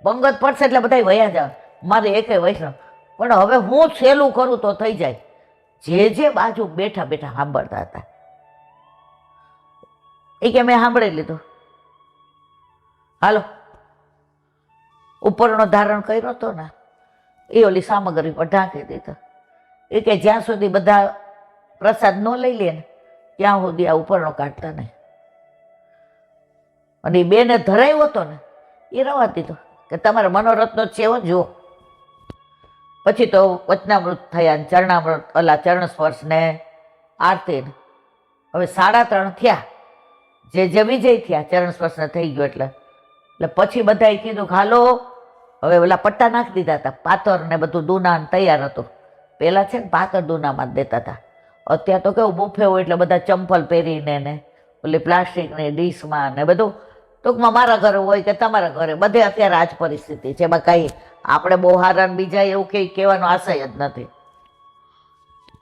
પંગત પડશે એટલે બધા વયા જાવ, મારે એકે વૈષ્ણવ. પણ હવે હું સહેલું કરું તો થઈ જાય. જે બાજુ બેઠા બેઠા સાંભળતા હતા એ કે મેં સાંભળી લીધું, હાલો ઉપરનો ધારણ કર્યો હતો ને એ ઓલી સામગ્રી પર ઢાંકી દીધો. એ કે જ્યાં સુધી બધા પ્રસાદ ન લઈ લે ને ત્યાં સુધી આ ઉપરનો કાઢતા નહીં. અને એ બેને ધરાવ્યો હતો ને એ રવા દીધો કે તમારા મનોરથનો છેવો જુઓ. પછી તો વચનામૃત થયા ને ચરણામૃત, ઓલા ચરણ સ્પર્શ ને આરતી. હવે 3:30 થયા, જે વિજય થયા, ચરણ સ્પર્શ ને થઈ ગયો. એટલે પછી બધાએ કીધું કે હાલો હવે ઓલા પટ્ટા નાખી દીધા હતા, પાથર ને બધું દૂના તૈયાર હતું. પેલા છે ને પાથર દૂનામાં જ દેતા હતા, અત્યારે તો કેવું બુફે હોય એટલે બધા ચંપલ પહેરીને ને ઓલી પ્લાસ્ટિકની ડીશમાં ને બધું. ટૂંકમાં મારા ઘરે હોય કે તમારા ઘરે, બધે અત્યારે આ જ પરિસ્થિતિ છે. એમાં કાંઈ આપણે બહુ હારા બીજા એવું કંઈ કહેવાનો આશય જ નથી.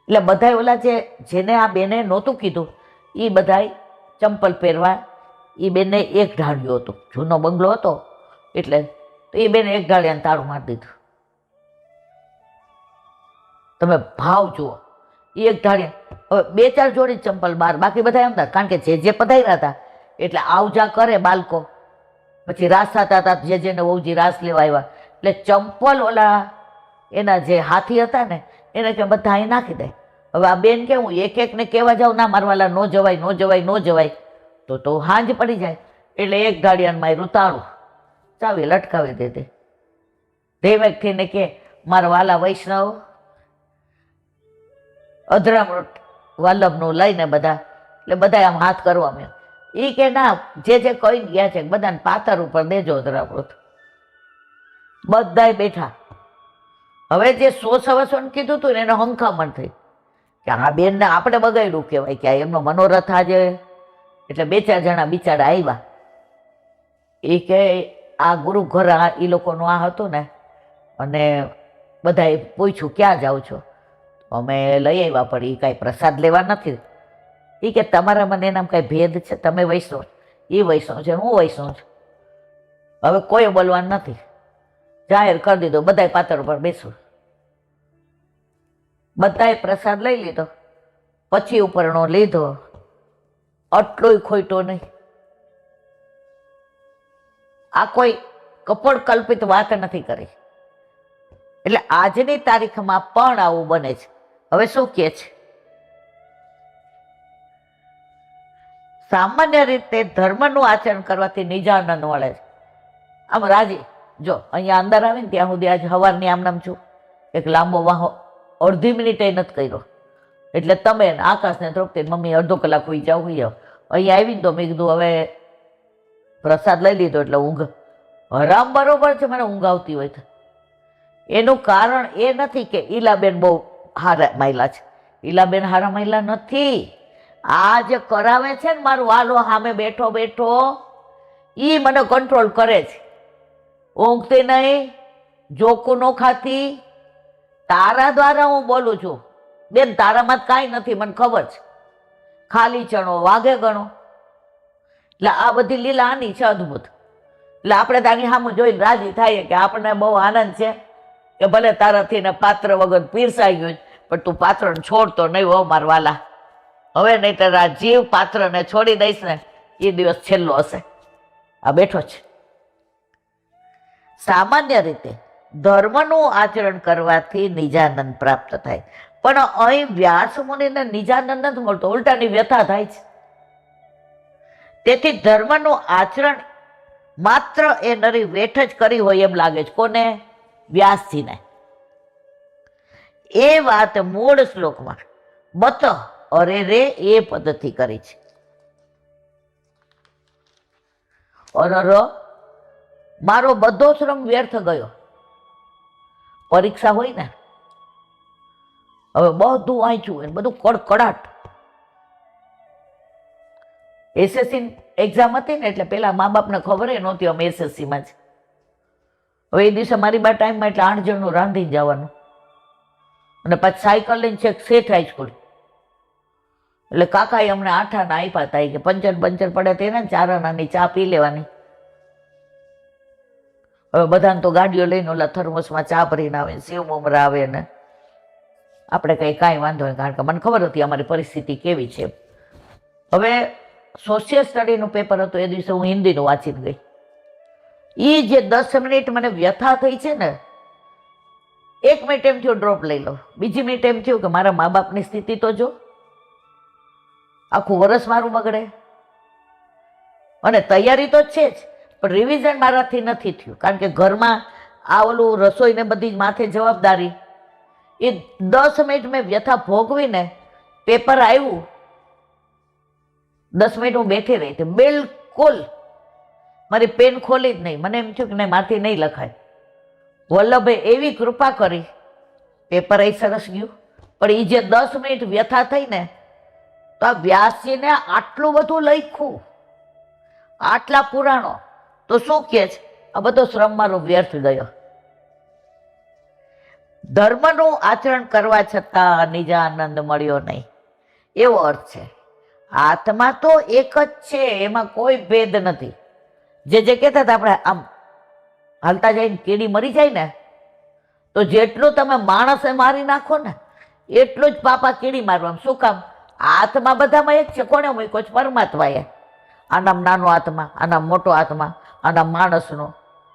એટલે બધા ઓલા જેને આ બેને નહોતું કીધું એ બધા ચંપલ પહેરવા, એ બેને એક ઢાળ્યું હતું, જૂનો બંગલો હતો એટલે, તો એ બેને એક ઢાળિયાને તાળું મારી દીધું. તમે ભાવ જુઓ, એક ઢાળિયા. હવે 2-4 જોડી ચંપલ બહાર, બાકી બધા એમ હતા, કારણ કે જે પધાર્યા હતા એટલે આવજા કરે બાળકો. પછી રાસ થતા હતા, જેને વહુજી રાસ લેવા આવ્યા એટલે ચંપલ ઓલા એના જે હાથી હતા ને એને કે બધા અહીં નાખી દે. હવે આ બેન કે હું એક ને કહેવા જાઉં, ના મારવાલા ન જવાય, ન જવાય, ન જવાય, તો હાંજ પડી જાય. એટલે એક ઢાળિયાને માર્યું તાળું, ચાવી લટકાવી દીધી. દેવકથીને કે મારા વાલા વૈષ્ણવ અધરામૃત વલ્લભનું લઈને બધા, એટલે બધા આમ હાથ કરવા માંડ્યા. એ કે ના, જે કહી ગયા છે બધાને પાથર ઉપર દેજો અધરામૃત. બધાય બેઠા. હવે જે 100-125 કીધું હતું ને એને હંકામણ થઈ કે આ બેનને આપણે બગાડ્યું કહેવાય કે આ એમનો મનોરથ આજે. એટલે 2-4 જણા બિચારા આવ્યા. એ કે આ ગુરુ ઘર એ લોકોનું આ હતું ને, અને બધાએ પૂછ્યું ક્યાં જાઓ છો? અમે લઈ આવ્યા, પણ એ કાંઈ પ્રસાદ લેવા નથી. એ કે તમારા મને એનામ કઈ ભેદ છે? તમે વૈષ્ણવ, એ વૈષ્ણવ છે, હું વૈષ્ણવ છું. હવે કોઈ બોલવાનું નથી, જાહેર કરી દીધો, બધાય પાત્ર પર બેસવું. બધાએ પ્રસાદ લઈ લીધો, પછી ઉપરનો લીધો, આટલોય ખોટો નહીં. આ કોઈ કપોળ કલ્પિત વાત નથી કરી. એટલે આજની તારીખમાં પણ આવું બને છે. હવે શું કહે છે? સામાન્ય રીતે ધર્મનું આચરણ કરવાથી નિજાનંદ મળે છે. આમ રાજી જો અહીંયા અંદર આવીને ત્યાં સુધી આજે સવારની આમ નામ છું, એક લાંબો વાહો અડધી મિનિટે નથી કર્યો. એટલે તમે આકાશને તૃપ્તિ મમ્મી અડધો કલાક હોઈ જાઓ. અહીંયા આવીને તો મેં કીધું હવે પ્રસાદ લઈ લીધો એટલે ઊંઘ હરામ બરોબર છે, મને ઊંઘ આવતી હોય તો. એનું કારણ એ નથી કે ઈલાબેન બહુ હારા માયલા છે. ઈલાબેન હારા માયલા નથી. આ જે કરાવે છે ને મારું વાલો સામે બેઠો બેઠો, ઈ મને કંટ્રોલ કરે છે. ઊંઘતી નહીં, જોકું ન ખાતી, તારા દ્વારા હું બોલું છું. બેન તારામાં કાંઈ નથી, મને ખબર છે. ખાલી ચણો વાગે ગણો. એટલે આ બધી લીલા આની છે અદભુત. એટલે આપણે તાની સામે જોઈને રાજી થાય કે આપણને બહુ આનંદ છે કે ભલે તારાથી ને પાત્ર વગર પીરસાઈ ગયું, પણ તું પાત્રને છોડતો નહીં હો માર વાલા. હવે નહીં તારા જીવ પાત્રને છોડી દઈશ ને એ દિવસ છેલ્લો હશે. આ બેઠો છે. સામાન્ય રીતે ધર્મનું આચરણ કરવાથી નિજાનંદ પ્રાપ્ત થાય, પણ અહીં વ્યાસ મુનિને નિજાનંદ નથી મળતો, ઉલટાની વ્યથા થાય છે. તેથી ધર્મનું આચરણ માત્ર એ નરી વેઠ જ કરી હોય એમ લાગે છે. કોને? વ્યાસજીને. એ વાત મૂળ શ્લોકમાં બત અરે રે એ પદ્ધતિ કરી છે. અરર મારો બધો શ્રમ વ્યર્થ ગયો. પરીક્ષા હોય ને, હવે બધું વાંચ્યું હોય, બધું કડકડાટ. એસએસસી એક્ઝામ હતી ને એટલે પેલા મા બાપને ખબર નહોતી અમે એસએસસીમાં જ. હવે એ દિવસે મારી બા ટાઈમમાં એટલે 8 જણનું રાંધીને જવાનું, અને પછી સાયકલ લઈને છેક શેઠ હાઈસ્કૂલ. એટલે કાકાએ અમને 8 આના આપ્યા હતા કે પંચર પડે તેને 4 આનાની ચા પી લેવાની. હવે બધાને તો ગાડીઓ લઈને ઓલા થર્મોસમાં ચા ભરીને આવે, સેવ મમરા આવે ને આપણે કાંઈ વાંધો નહીં, કારણ કે મને ખબર હતી અમારી પરિસ્થિતિ કેવી છે. હવે સોશિયલ સ્ટડીનું પેપર હતું, એ દિવસે હું હિન્દીનું વાંચીને ગઈ. એ જે 10 મિનિટ મને વ્યથા થઈ છે ને, 1 મિનિટ એમ થયું ડ્રોપ લઈ લો, બીજી મિનિટ એમ થયું કે મારા મા બાપની સ્થિતિ તો જો, આખું વરસ મારું બગડે. અને તૈયારી તો છે જ, પણ રિવિઝન મારાથી નથી થયું, કારણ કે ઘરમાં આ ઓલું રસોઈને બધી માથે જવાબદારી. એ 10 મિનિટ મેં વ્યથા ભોગવીને પેપર આવ્યું, 10 મિનિટ હું બેઠી રહી હતી, બિલકુલ મારી પેન ખોલી જ નહીં. મને એમ થયું કે નહીં મારથી નહીં લખાય. વલ્લભે એવી કૃપા કરી, પેપર એ સરસ ગયું. પણ એ જે 10 મિનિટ વ્યથા થઈ ને, તો આ વ્યાસજીને આટલું બધું લખ્યું, આટલા પુરાણો, તો શું કહે છે? આ બધો શ્રમ મારો વ્યર્થ ગયો. ધર્મનું આચરણ કરવા છતાં નિજાનંદ મળ્યો નહીં, એવો અર્થ છે. આત્મા તો એક જ છે, એમાં કોઈ ભેદ નથી. જે કહેતા હતા આપણે આમ હાલતા જઈને કીડી મરી જાય ને, તો જેટલું તમે માણસે મારી નાખો ને એટલું જ પાપા કીડી મારવા. શું કામ? આત્મા બધામાં એક છે. કોને મૂક્યો છે? પરમાત્માએ. આનામ નાનો આત્મા, આનામ મોટો આત્મા, આનામ માણસનો,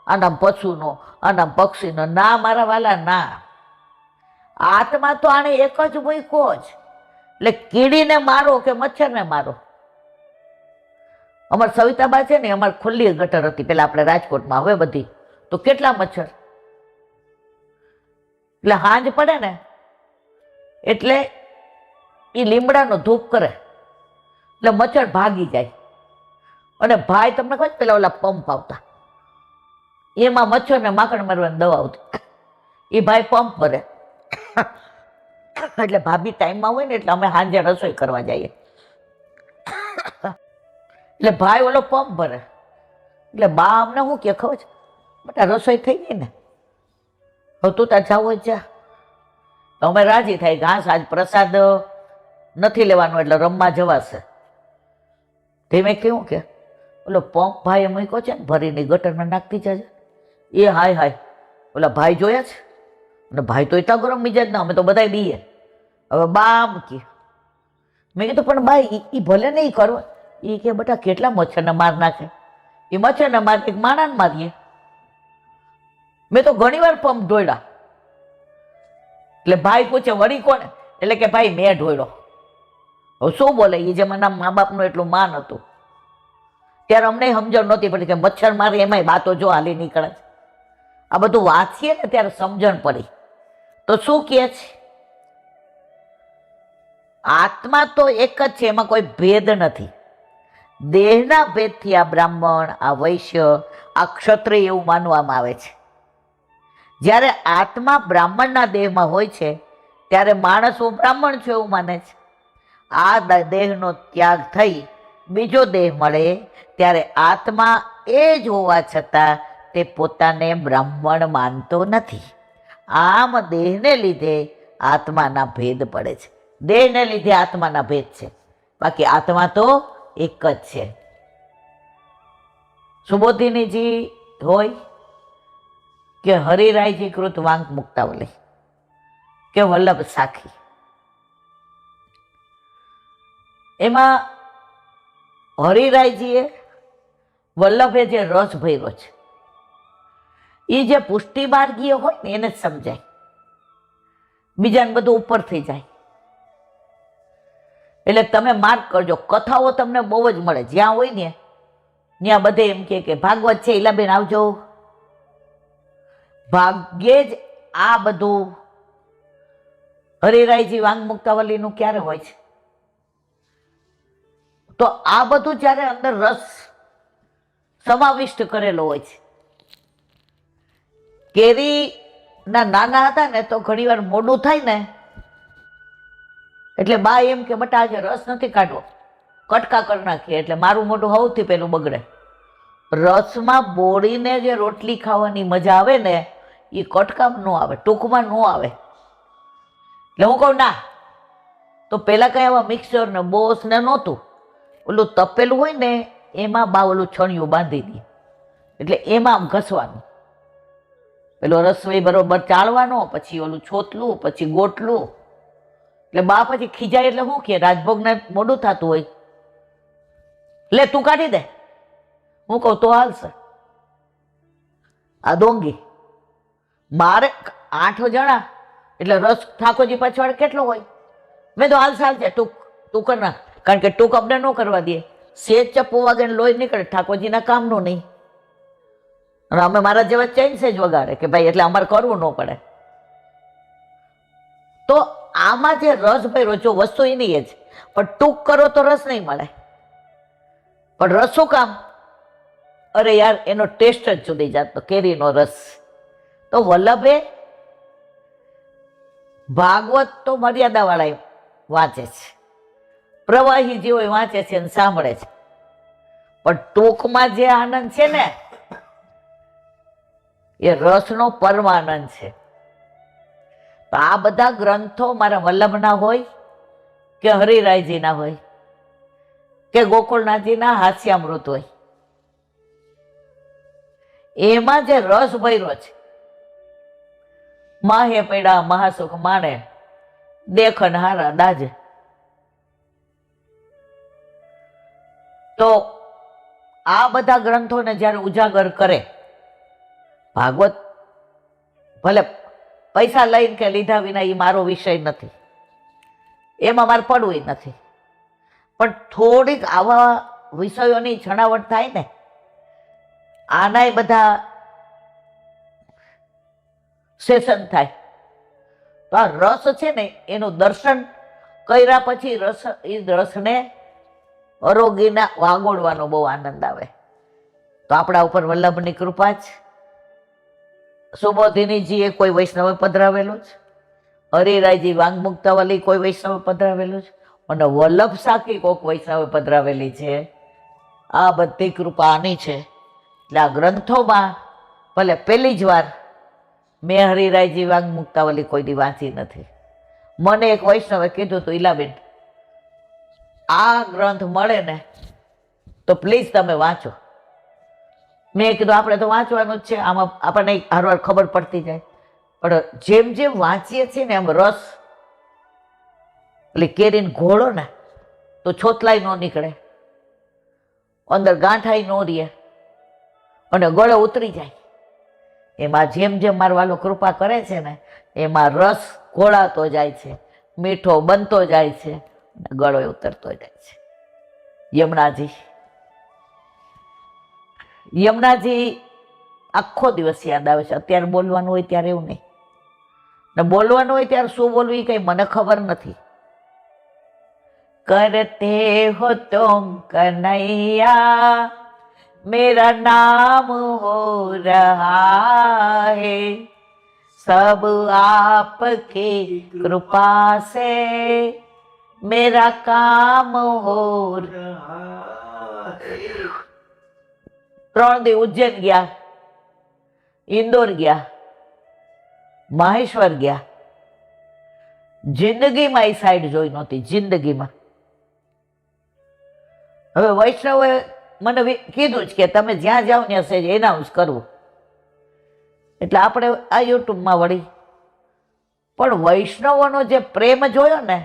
આનામ પશુનો, આનામ પક્ષીનો. ના મારા વાલા ના, આત્મા તો આને એક જ મૂક્યો જ. એટલે કીડીને મારો કે મચ્છરને મારો. અમાર સવિતાબા છે ને, અમારે ખુલ્લી ગટર હતી પેલા આપણે રાજકોટમાં, હવે બધી તો કેટલા મચ્છર. એટલે હાંજ પડે ને એટલે એ લીમડાનો ધૂપ કરે એટલે મચ્છર ભાગી જાય. અને ભાઈ તમને ખબર પેલા ઓલા પંપ આવતા, એમાં મચ્છર ને માખણ મારવાની દવા આવતી. એ ભાઈ પંપ ભરે એટલે ભાભી ટાઈમમાં હોય ને એટલે અમે સાંજે રસોઈ કરવા જઈએ. એટલે ભાઈ ઓલો પંપ ભરે એટલે બા અમને શું કે ખબર છે, બેટા રસોઈ થઈ ગઈ ને, હવે તું તાર જાવ જ જા. અમે રાજી થાય, ઘાસ આજ પ્રસાદ નથી લેવાનું એટલે રમવા જવાશે. ધીમે કેવું કે ઓલો પંપ ભાઈએ મૂક્યો છે ને ભરીને ગટરમાં નાખતી જાય. એ હાય હાય ઓલા ભાઈ જોયા છે, અને ભાઈ તો એટલા ગરમ મિજાજ ના, અમે તો બધા બીએ. હવે બામ કે મેં કીધું પણ ભાઈ એ ભલે નહીં કરવા, એ કે બેટા કેટલા મચ્છરને માર નાખે. એ મચ્છરને માર એક માણાને મારીએ. મેં તો ઘણી વાર પંપ ઢોળ્યા. એટલે ભાઈ પૂછે વળી કોને, એટલે કે ભાઈ મેં ઢોળ્યો. હવે શું બોલે, એ જમાના મા બાપનું એટલું માન હતું. ત્યારે અમને સમજણ નહોતી પડી કે મચ્છર મારે એમાંય બાતો જો હાલી નીકળે છે. આ બધું વાંચીએ ને ત્યારે સમજણ પડી. તો શું કહે છે, આત્મા તો એક જ છે, એમાં કોઈ ભેદ નથી. દેહના ભેદથી આ બ્રાહ્મણ, આ વૈશ્ય, આ ક્ષત્રિય એવું માનવામાં આવે છે. જ્યારે આત્મા બ્રાહ્મણના દેહમાં હોય છે ત્યારે માણસ હું બ્રાહ્મણ છું એવું માને છે. આ દેહનો ત્યાગ થઈ બીજો દેહ મળે ત્યારે આત્મા એ જ હોવા છતાં તે પોતાને બ્રાહ્મણ માનતો નથી. આમ દેહને લીધે આત્માના ભેદ પડે છે. દેહને લીધે આત્માના ભેદ છે, બાકી આત્મા તો એક જ છે. સુબોધિનીજી હોય કે હરિરાયજી કૃત વાંક મુક્તાવલી કે વલ્લભ સાખી, એમાં હરિરાયજીએ વલ્લભે જે રસ ભર્યો છે એ જે પુષ્ટિ માર્ગીય હોય ને એને જ સમજાય, બીજાને બધું ઉપર થઈ જાય. એટલે તમે માર્ક કરજો, કથાઓ તમને બહુ જ મળે. જ્યાં હોય ને ત્યાં બધે એમ કે ભાગવત છે ઈલાબેન આવજો. ભાગ્યે જ આ બધું હરિરાયજી વાંગ મુક્તાવલીનું ક્યારે હોય છે. તો આ બધું જ્યારે અંદર રસ સમાવિષ્ટ કરેલો હોય છે. કેરીના નાના હતા ને તો ઘણી વાર મોડું થાય ને એટલે બા એમ કે બટા આજે રસ નથી કાઢવો, કટકા કરી નાખીએ, એટલે મારું મોઢું સૌથી પેલું બગડે. રસમાં બોળીને જે રોટલી ખાવાની મજા આવે ને એ કટકામાં ન આવે, ટૂંકમાં ન આવે. એટલે હું કહું ના, તો પેલા કઈ આવા મિક્સર ને બોસ ને નહોતું, ઓલું તપેલું હોય ને એમાં બા ઓલું છણિયું બાંધી દે, એટલે એમાં આમ ઘસવાનું. પેલો રસોઈ બરોબર ચાળવાનો, પછી ઓલું છોતલું, પછી ગોટલું. એટલે બા પછી ખીજાય એટલે શું કે રાજભોગને મોડું થતું હોય, લે તું કાઢી દે. હું કહું તો હાલશે. આ ડોંગી મારે 8 જણા એટલે રસ ઠાકોરજી પાછળ કેટલો હોય. મેં તો હાલશે હાલશે તું કર નાખ, કારણ કે ટૂંક અમને ન કરવા દે. સેજ ચપ્પુ વાગે લોહી નીકળે, ઠાકોરજીના કામનું નહીં. અને અમે મારા જેવા ચેન સેજ વગાડે કે ભાઈ એટલે અમારે કરવું ન પડે. તો આમાં જે રસ ભર્યો જો વસ્તુ એની એ જ, પણ ટૂંક કરો તો રસ નહીં મળે. પણ રસ શું કામ? અરે યાર એનો ટેસ્ટ જ જુદી જાતનો, કેરીનો રસ. તો વલ્લભે ભાગવત તો મર્યાદાવાળા વાંચે છે, પ્રવાહી જેવો વાંચે છે અને સાંભળે છે, પણ ટૂંકમાં જે આનંદ છે ને એ રસનો પરમાનંદ છે. તો આ બધા ગ્રંથો મારા વલ્લભના હોય કે હરિરાયજીના હોય કે ગોકુળનાથજીના હાસ્યામૃત હોય, એમાં જે રસ ભર્યો છે, માહે પૈડા મહાસુખ માણે દેખન હારા દાજે. તો આ બધા ગ્રંથોને જ્યારે ઉજાગર કરે, ભાગવત ભલે પૈસા લઈને કે લીધા વિના એ મારો વિષય નથી, એમાં મારે પડવું નથી, પણ થોડીક આવા વિષયોની છણાવટ થાય ને, આનાય બધા સેશન થાય, તો આ રસ છે ને એનું દર્શન કર્યા પછી એ રસને અરોગીના વાગોડવાનો બહુ આનંદ આવે. તો આપણા ઉપર વલ્લભની કૃપા છે. સુબોધિનીજીએ કોઈ વૈષ્ણવે પધરાવેલું છે, હરિરાયજી વાંગ મુક્તાવલી કોઈ વૈષ્ણવે પધરાવેલું છે, અને વલ્લભ સાખી કોઈક વૈષ્ણવે પધરાવેલી છે. આ બધી કૃપા આની છે. એટલે આ ગ્રંથોમાં ભલે પહેલી જ વાર મેં હરિરાયજી વાંગ મુક્તાવલી કોઈ દી વાંચી નથી. મને એક વૈષ્ણવે કીધું હતું, ઈલાબેન આ ગ્રંથ મળે ને તો પ્લીઝ તમે વાંચો. મેં કીધું આપણે તો વાંચવાનું જ છે, આમાં આપણને હારવાર ખબર પડતી જાય. પણ જેમ જેમ વાંચીએ છીએ ને એમ રસ, એટલે કેરીને ઘોળો ને તો છોતલાય ન નીકળે, અંદર ગાંઠાઈ ન રહે અને ગળે ઉતરી જાય. એમાં જેમ જેમ મારો વાલો કૃપા કરે છે ને એમાં રસ ઘોળાતો જાય છે, મીઠો બનતો જાય છે, ગળો ઉતરતો જાય છે. યમુનાજી આખો દિવસ યાદ આવે છે. અત્યારે બોલવાનું હોય ત્યારે એવું નહીં, ને બોલવાનું હોય ત્યારે શું બોલવું એ કઈ મને ખબર નથી. करते हो तुम कन्हैया मेरा नाम हो रहा है सब आपकी कृपा से मेरा काम हो रहा है. 3 દી ઉજ્જૈન ગયા, ઇન્દોર ગયા, માહેશ્વર ગયા. જિંદગીમાં એ સાઈડ જોઈ નહોતી, જિંદગીમાં. હવે વૈષ્ણવે મને કીધું જ કે તમે જ્યાં જાઓ ત્યાં સહેજ એનાઉન્સ કરવું, એટલે આપણે આ યુટ્યુબમાં વળી. પણ વૈષ્ણવોનો જે પ્રેમ જોયો ને,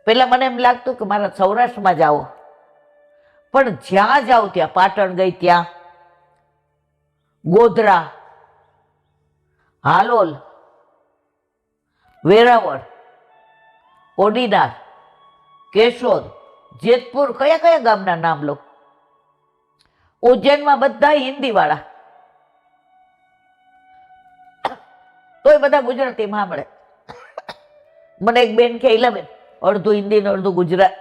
પેલા મને એમ લાગતું કે મારા સૌરાષ્ટ્રમાં જાઓ, પણ જ્યાં જાઉં ત્યાં, પાટણ ગઈ ત્યાં, ગોધરા, હાલોલ, વેરાવળ, ઓડીનાર, કેશોદ, જેતપુર, કયા કયા ગામના નામ લો. ઉજ્જૈનમાં બધા હિન્દી વાળા, તોય બધા ગુજરાતીમાં સાંભળે. મને એક બેન કે બેન અડધું હિન્દી ને અડધું ગુજરાત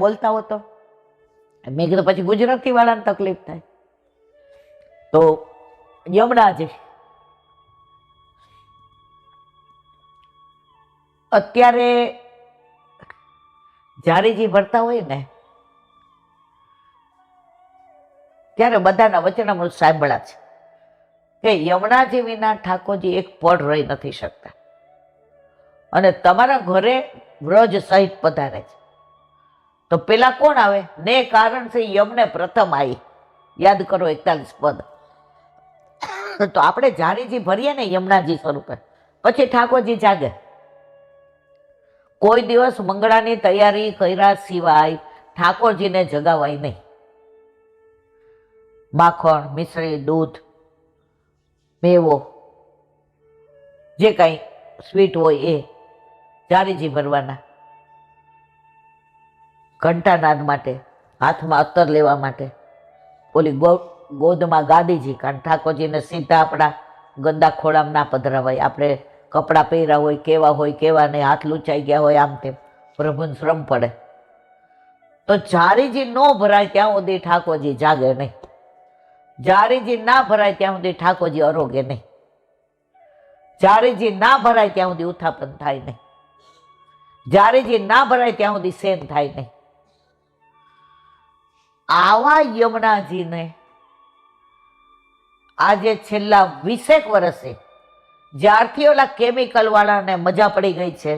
બોલતા હો તો મેં કીધું પછી ગુજરાતી વાળાને તકલીફ થાય. તો યમુનાજી અત્યારે જારીજી ભરતા હોય ને ત્યારે બધાના વચનામૃત સાંભળ્યા છે કે યમુનાજી વિના ઠાકોરજી એક પળ રહી નથી શકતા, અને તમારા ઘરે વ્રજ સહિત પધારે છે. તો પેલા કોણ આવે? ને કારણ છે યમને પ્રથમ આવી. યાદ કરો 41 પદ. તો આપણે જારીજી ભરીએ ને યમુનાજી સ્વરૂપે, પછી ઠાકોરજી જાગે. કોઈ દિવસ મંગળાની તૈયારી કર્યા સિવાય ઠાકોરજીને જગાવાય નહીં. માખણ, મિશ્રી, દૂધ, મેવો, જે કાંઈ સ્વીટ હોય એ જારીજી ભરવાના. ઘંટાનાદ માટે, હાથમાં અત્તર લેવા માટે, ઓલી ગોદમાં ગાદીજી, કારણ ઠાકોરજીને સીધા આપણા ગંદા ખોળામાં ના પધરાવાય. આપણે કપડાં પહેર્યા હોય કેવા નહીં, હાથ લૂંચાઈ ગયા હોય આમ તેમ, પ્રભુને શ્રમ પડે. તો જારીજી ન ભરાય ત્યાં સુધી ઠાકોરજી જાગે નહીં. જારીજી ના ભરાય ત્યાં સુધી ઠાકોરજી અરોગે નહીં. જારીજી ના ભરાય ત્યાં સુધી ઉત્થાપન થાય નહીં. જારીજી ના ભરાય ત્યાં સુધી સેન થાય નહીં. આવા યમુનાજીને આજે છેલ્લા 20 વર્ષે જ્યારથી ઓલા કેમિકલ વાળાને મજા પડી ગઈ છે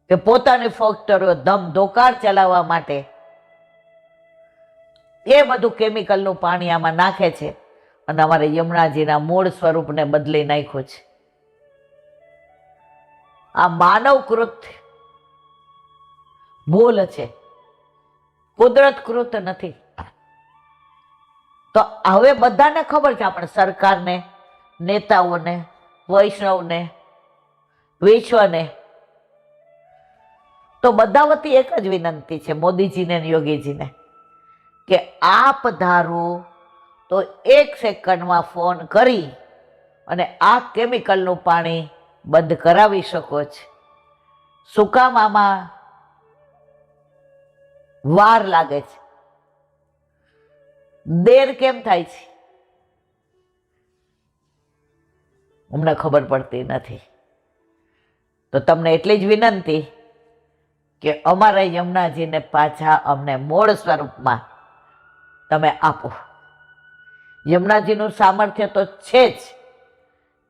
કે પોતાની ફેક્ટરીઓ ધમધોકાર ચલાવવા માટે એ બધું કેમિકલનું પાણી આમાં નાખે છે, અને અમારે યમુનાજીના મૂળ સ્વરૂપને બદલી નાખ્યું છે. આ માનવકૃત ભૂલ છે, કુદરતકૃત નથી. તો હવે બધાને ખબર છે, આપણે સરકારને, નેતાઓને, વૈષ્ણવને, વિશ્વને, તો બધા વતી એક જ વિનંતી છે મોદીજીને અને યોગીજીને કે આપ ધારો તો 1 સેકન્ડમાં ફોન કરી અને આ કેમિકલનું પાણી બંધ કરાવી શકો છો. શું કામ આમાં વાર લાગે છે, દેર કેમ થાય છે, અમને ખબર પડતી નથી. તો તમને એટલી જ વિનંતી કે અમારા યમુનાજીને પાછા અમને મૂળ સ્વરૂપમાં તમે આપો. યમુનાજીનું સામર્થ્ય તો છે જ,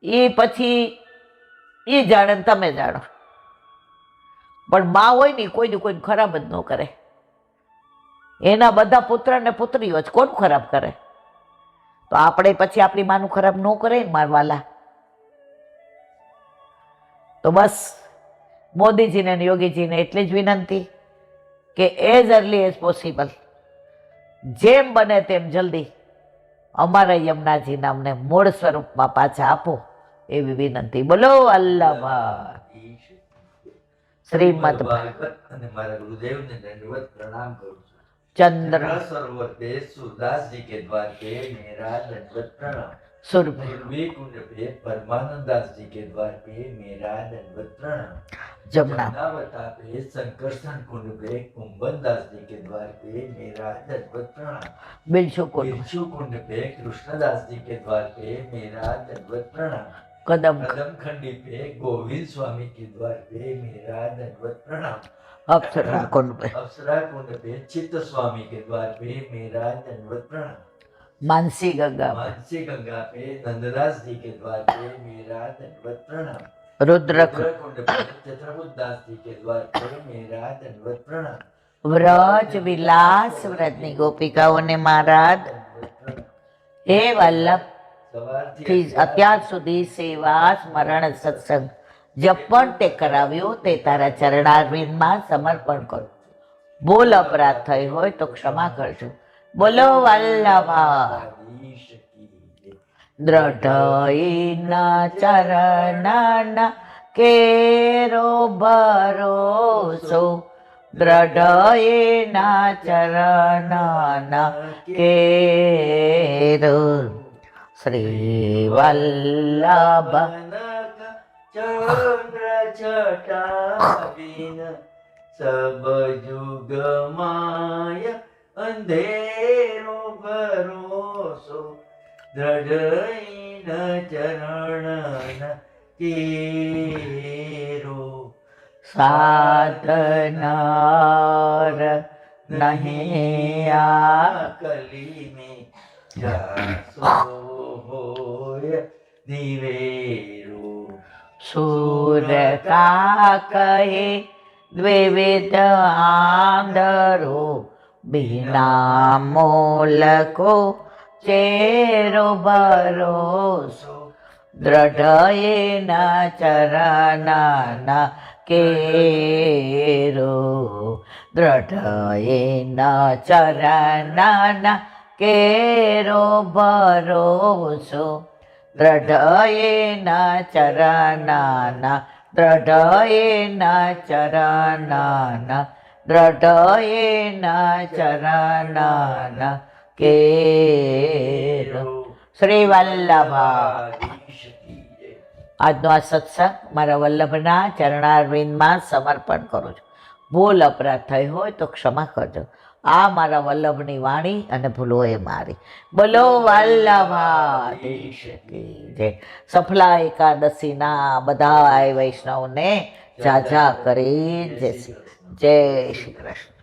એ પછી એ જાણે તમે જાણો. પણ મા હોય ને કોઈને ખરાબ જ ન કરે. એના બધા પુત્ર ને પુત્રીઓ જ કોણ ખરાબ કરે? તો આપણે પછી આપણી માનું ખરાબ ન કરે ને મારવાલા. તો બસ મોદીજીને અને યોગીજીને એટલી જ વિનંતી કે એઝ અર્લી એઝ પોસિબલ, જેમ બને તેમ જલ્દી અમારા યમુનાજી નામને મૂળ સ્વરૂપમાં પાછા આપો એવી વિનંતી. બોલો અલ્લાહ શ્રીમદ ભાગવત અને મારા ગુરુદેવને દંડવત પ્રણામ કરું છું. ચંદ્ર सरोवर पे सूरदास जी के द्वार पे मेरा दंडवत प्रणाम. સુરભ पूर्वी कुंड पे परमानंद दास जी के द्वार पे मेरा दंडवत प्रणाम. જમના जमुनावता पे संकर्षण कुंड पे कुंभन दास जी के द्वार पे मेरा दंडवत प्रणाम. બિલશુ કોટ बिरजू कुंड पे कृष्णदास जी के द्वार पे मेरा दंडवत प्रणाम. કદમ कदम खंडी पे गोविंद स्वामी के द्वार पे मेरा दंडवत प्रणाम. અપ્સરા કુંડ પે अप्सरा कुंड पे चित्त स्वामी के द्वार पे मेरा दंडवत प्रणाम. માનસી ગંગા मानसी गंगा पे नंददास जी के द्वार पे मेरा दंडवत प्रणाम. રુદ્ર कुंड पे चित्रबुद्ध दास जी के द्वार पे मेरा दंडवत प्रणाम. વ્રજ વિલાસ વ્રજની ગોપિકાઓને મારા दंडवत प्रणाम. હે વલ્લભ સવારથી થી અત્યાર સુધી સેવા સ્મરણ સત્સંગ જે પણ તે કરાવ્યું તે તારા ચરણારવિંદમાં સમર્પણ કરું. ભૂલ અપરાધ થઈ હોય તો ક્ષમા કરજો. બોલો વલ્લભા આદિશ કી જય. દ્રઢઈના ચરણના કેરો ભરોસો, દ્રઢઈના ચરણના કેરો શ્રી વલ્લભ ચંદ્ર છટાવીન સબ જુગ માય અંધેરો ભરોસો, દ્રઢઈન ચરણ કેરો સાધનાર નહીં આ કલી में જાસો હોય નિવેરો. સુર કા કહે દ્વિવિધ આંધરો, બિના મોલકો ચેરો ભરોસો, દ્રઢયેના ચરણના કેરો, દ્રઢયેના ચરણના કેરો ભરોસો, દ્રઢયેના ચરણના, દ્રઢયેના ચરણના, દ્રઢયેના ચરણના કેરો. શ્રી વલ્લભા. આદિશ કી જય. આજનો આ સત્સંગ મારા વલ્લભના ચરણારવિંદમાં સમર્પણ કરું છું. ભૂલ અપરાધ થઈ હોય તો ક્ષમા કરજો. આ મારા વલ્લભની વાણી અને ભૂલો એ મારી. બોલો વલ્લભાધીશ કી જય. સફલા એકાદશીના બધા વૈષ્ણવને જાજા કરી જય શ્રી કૃષ્ણ.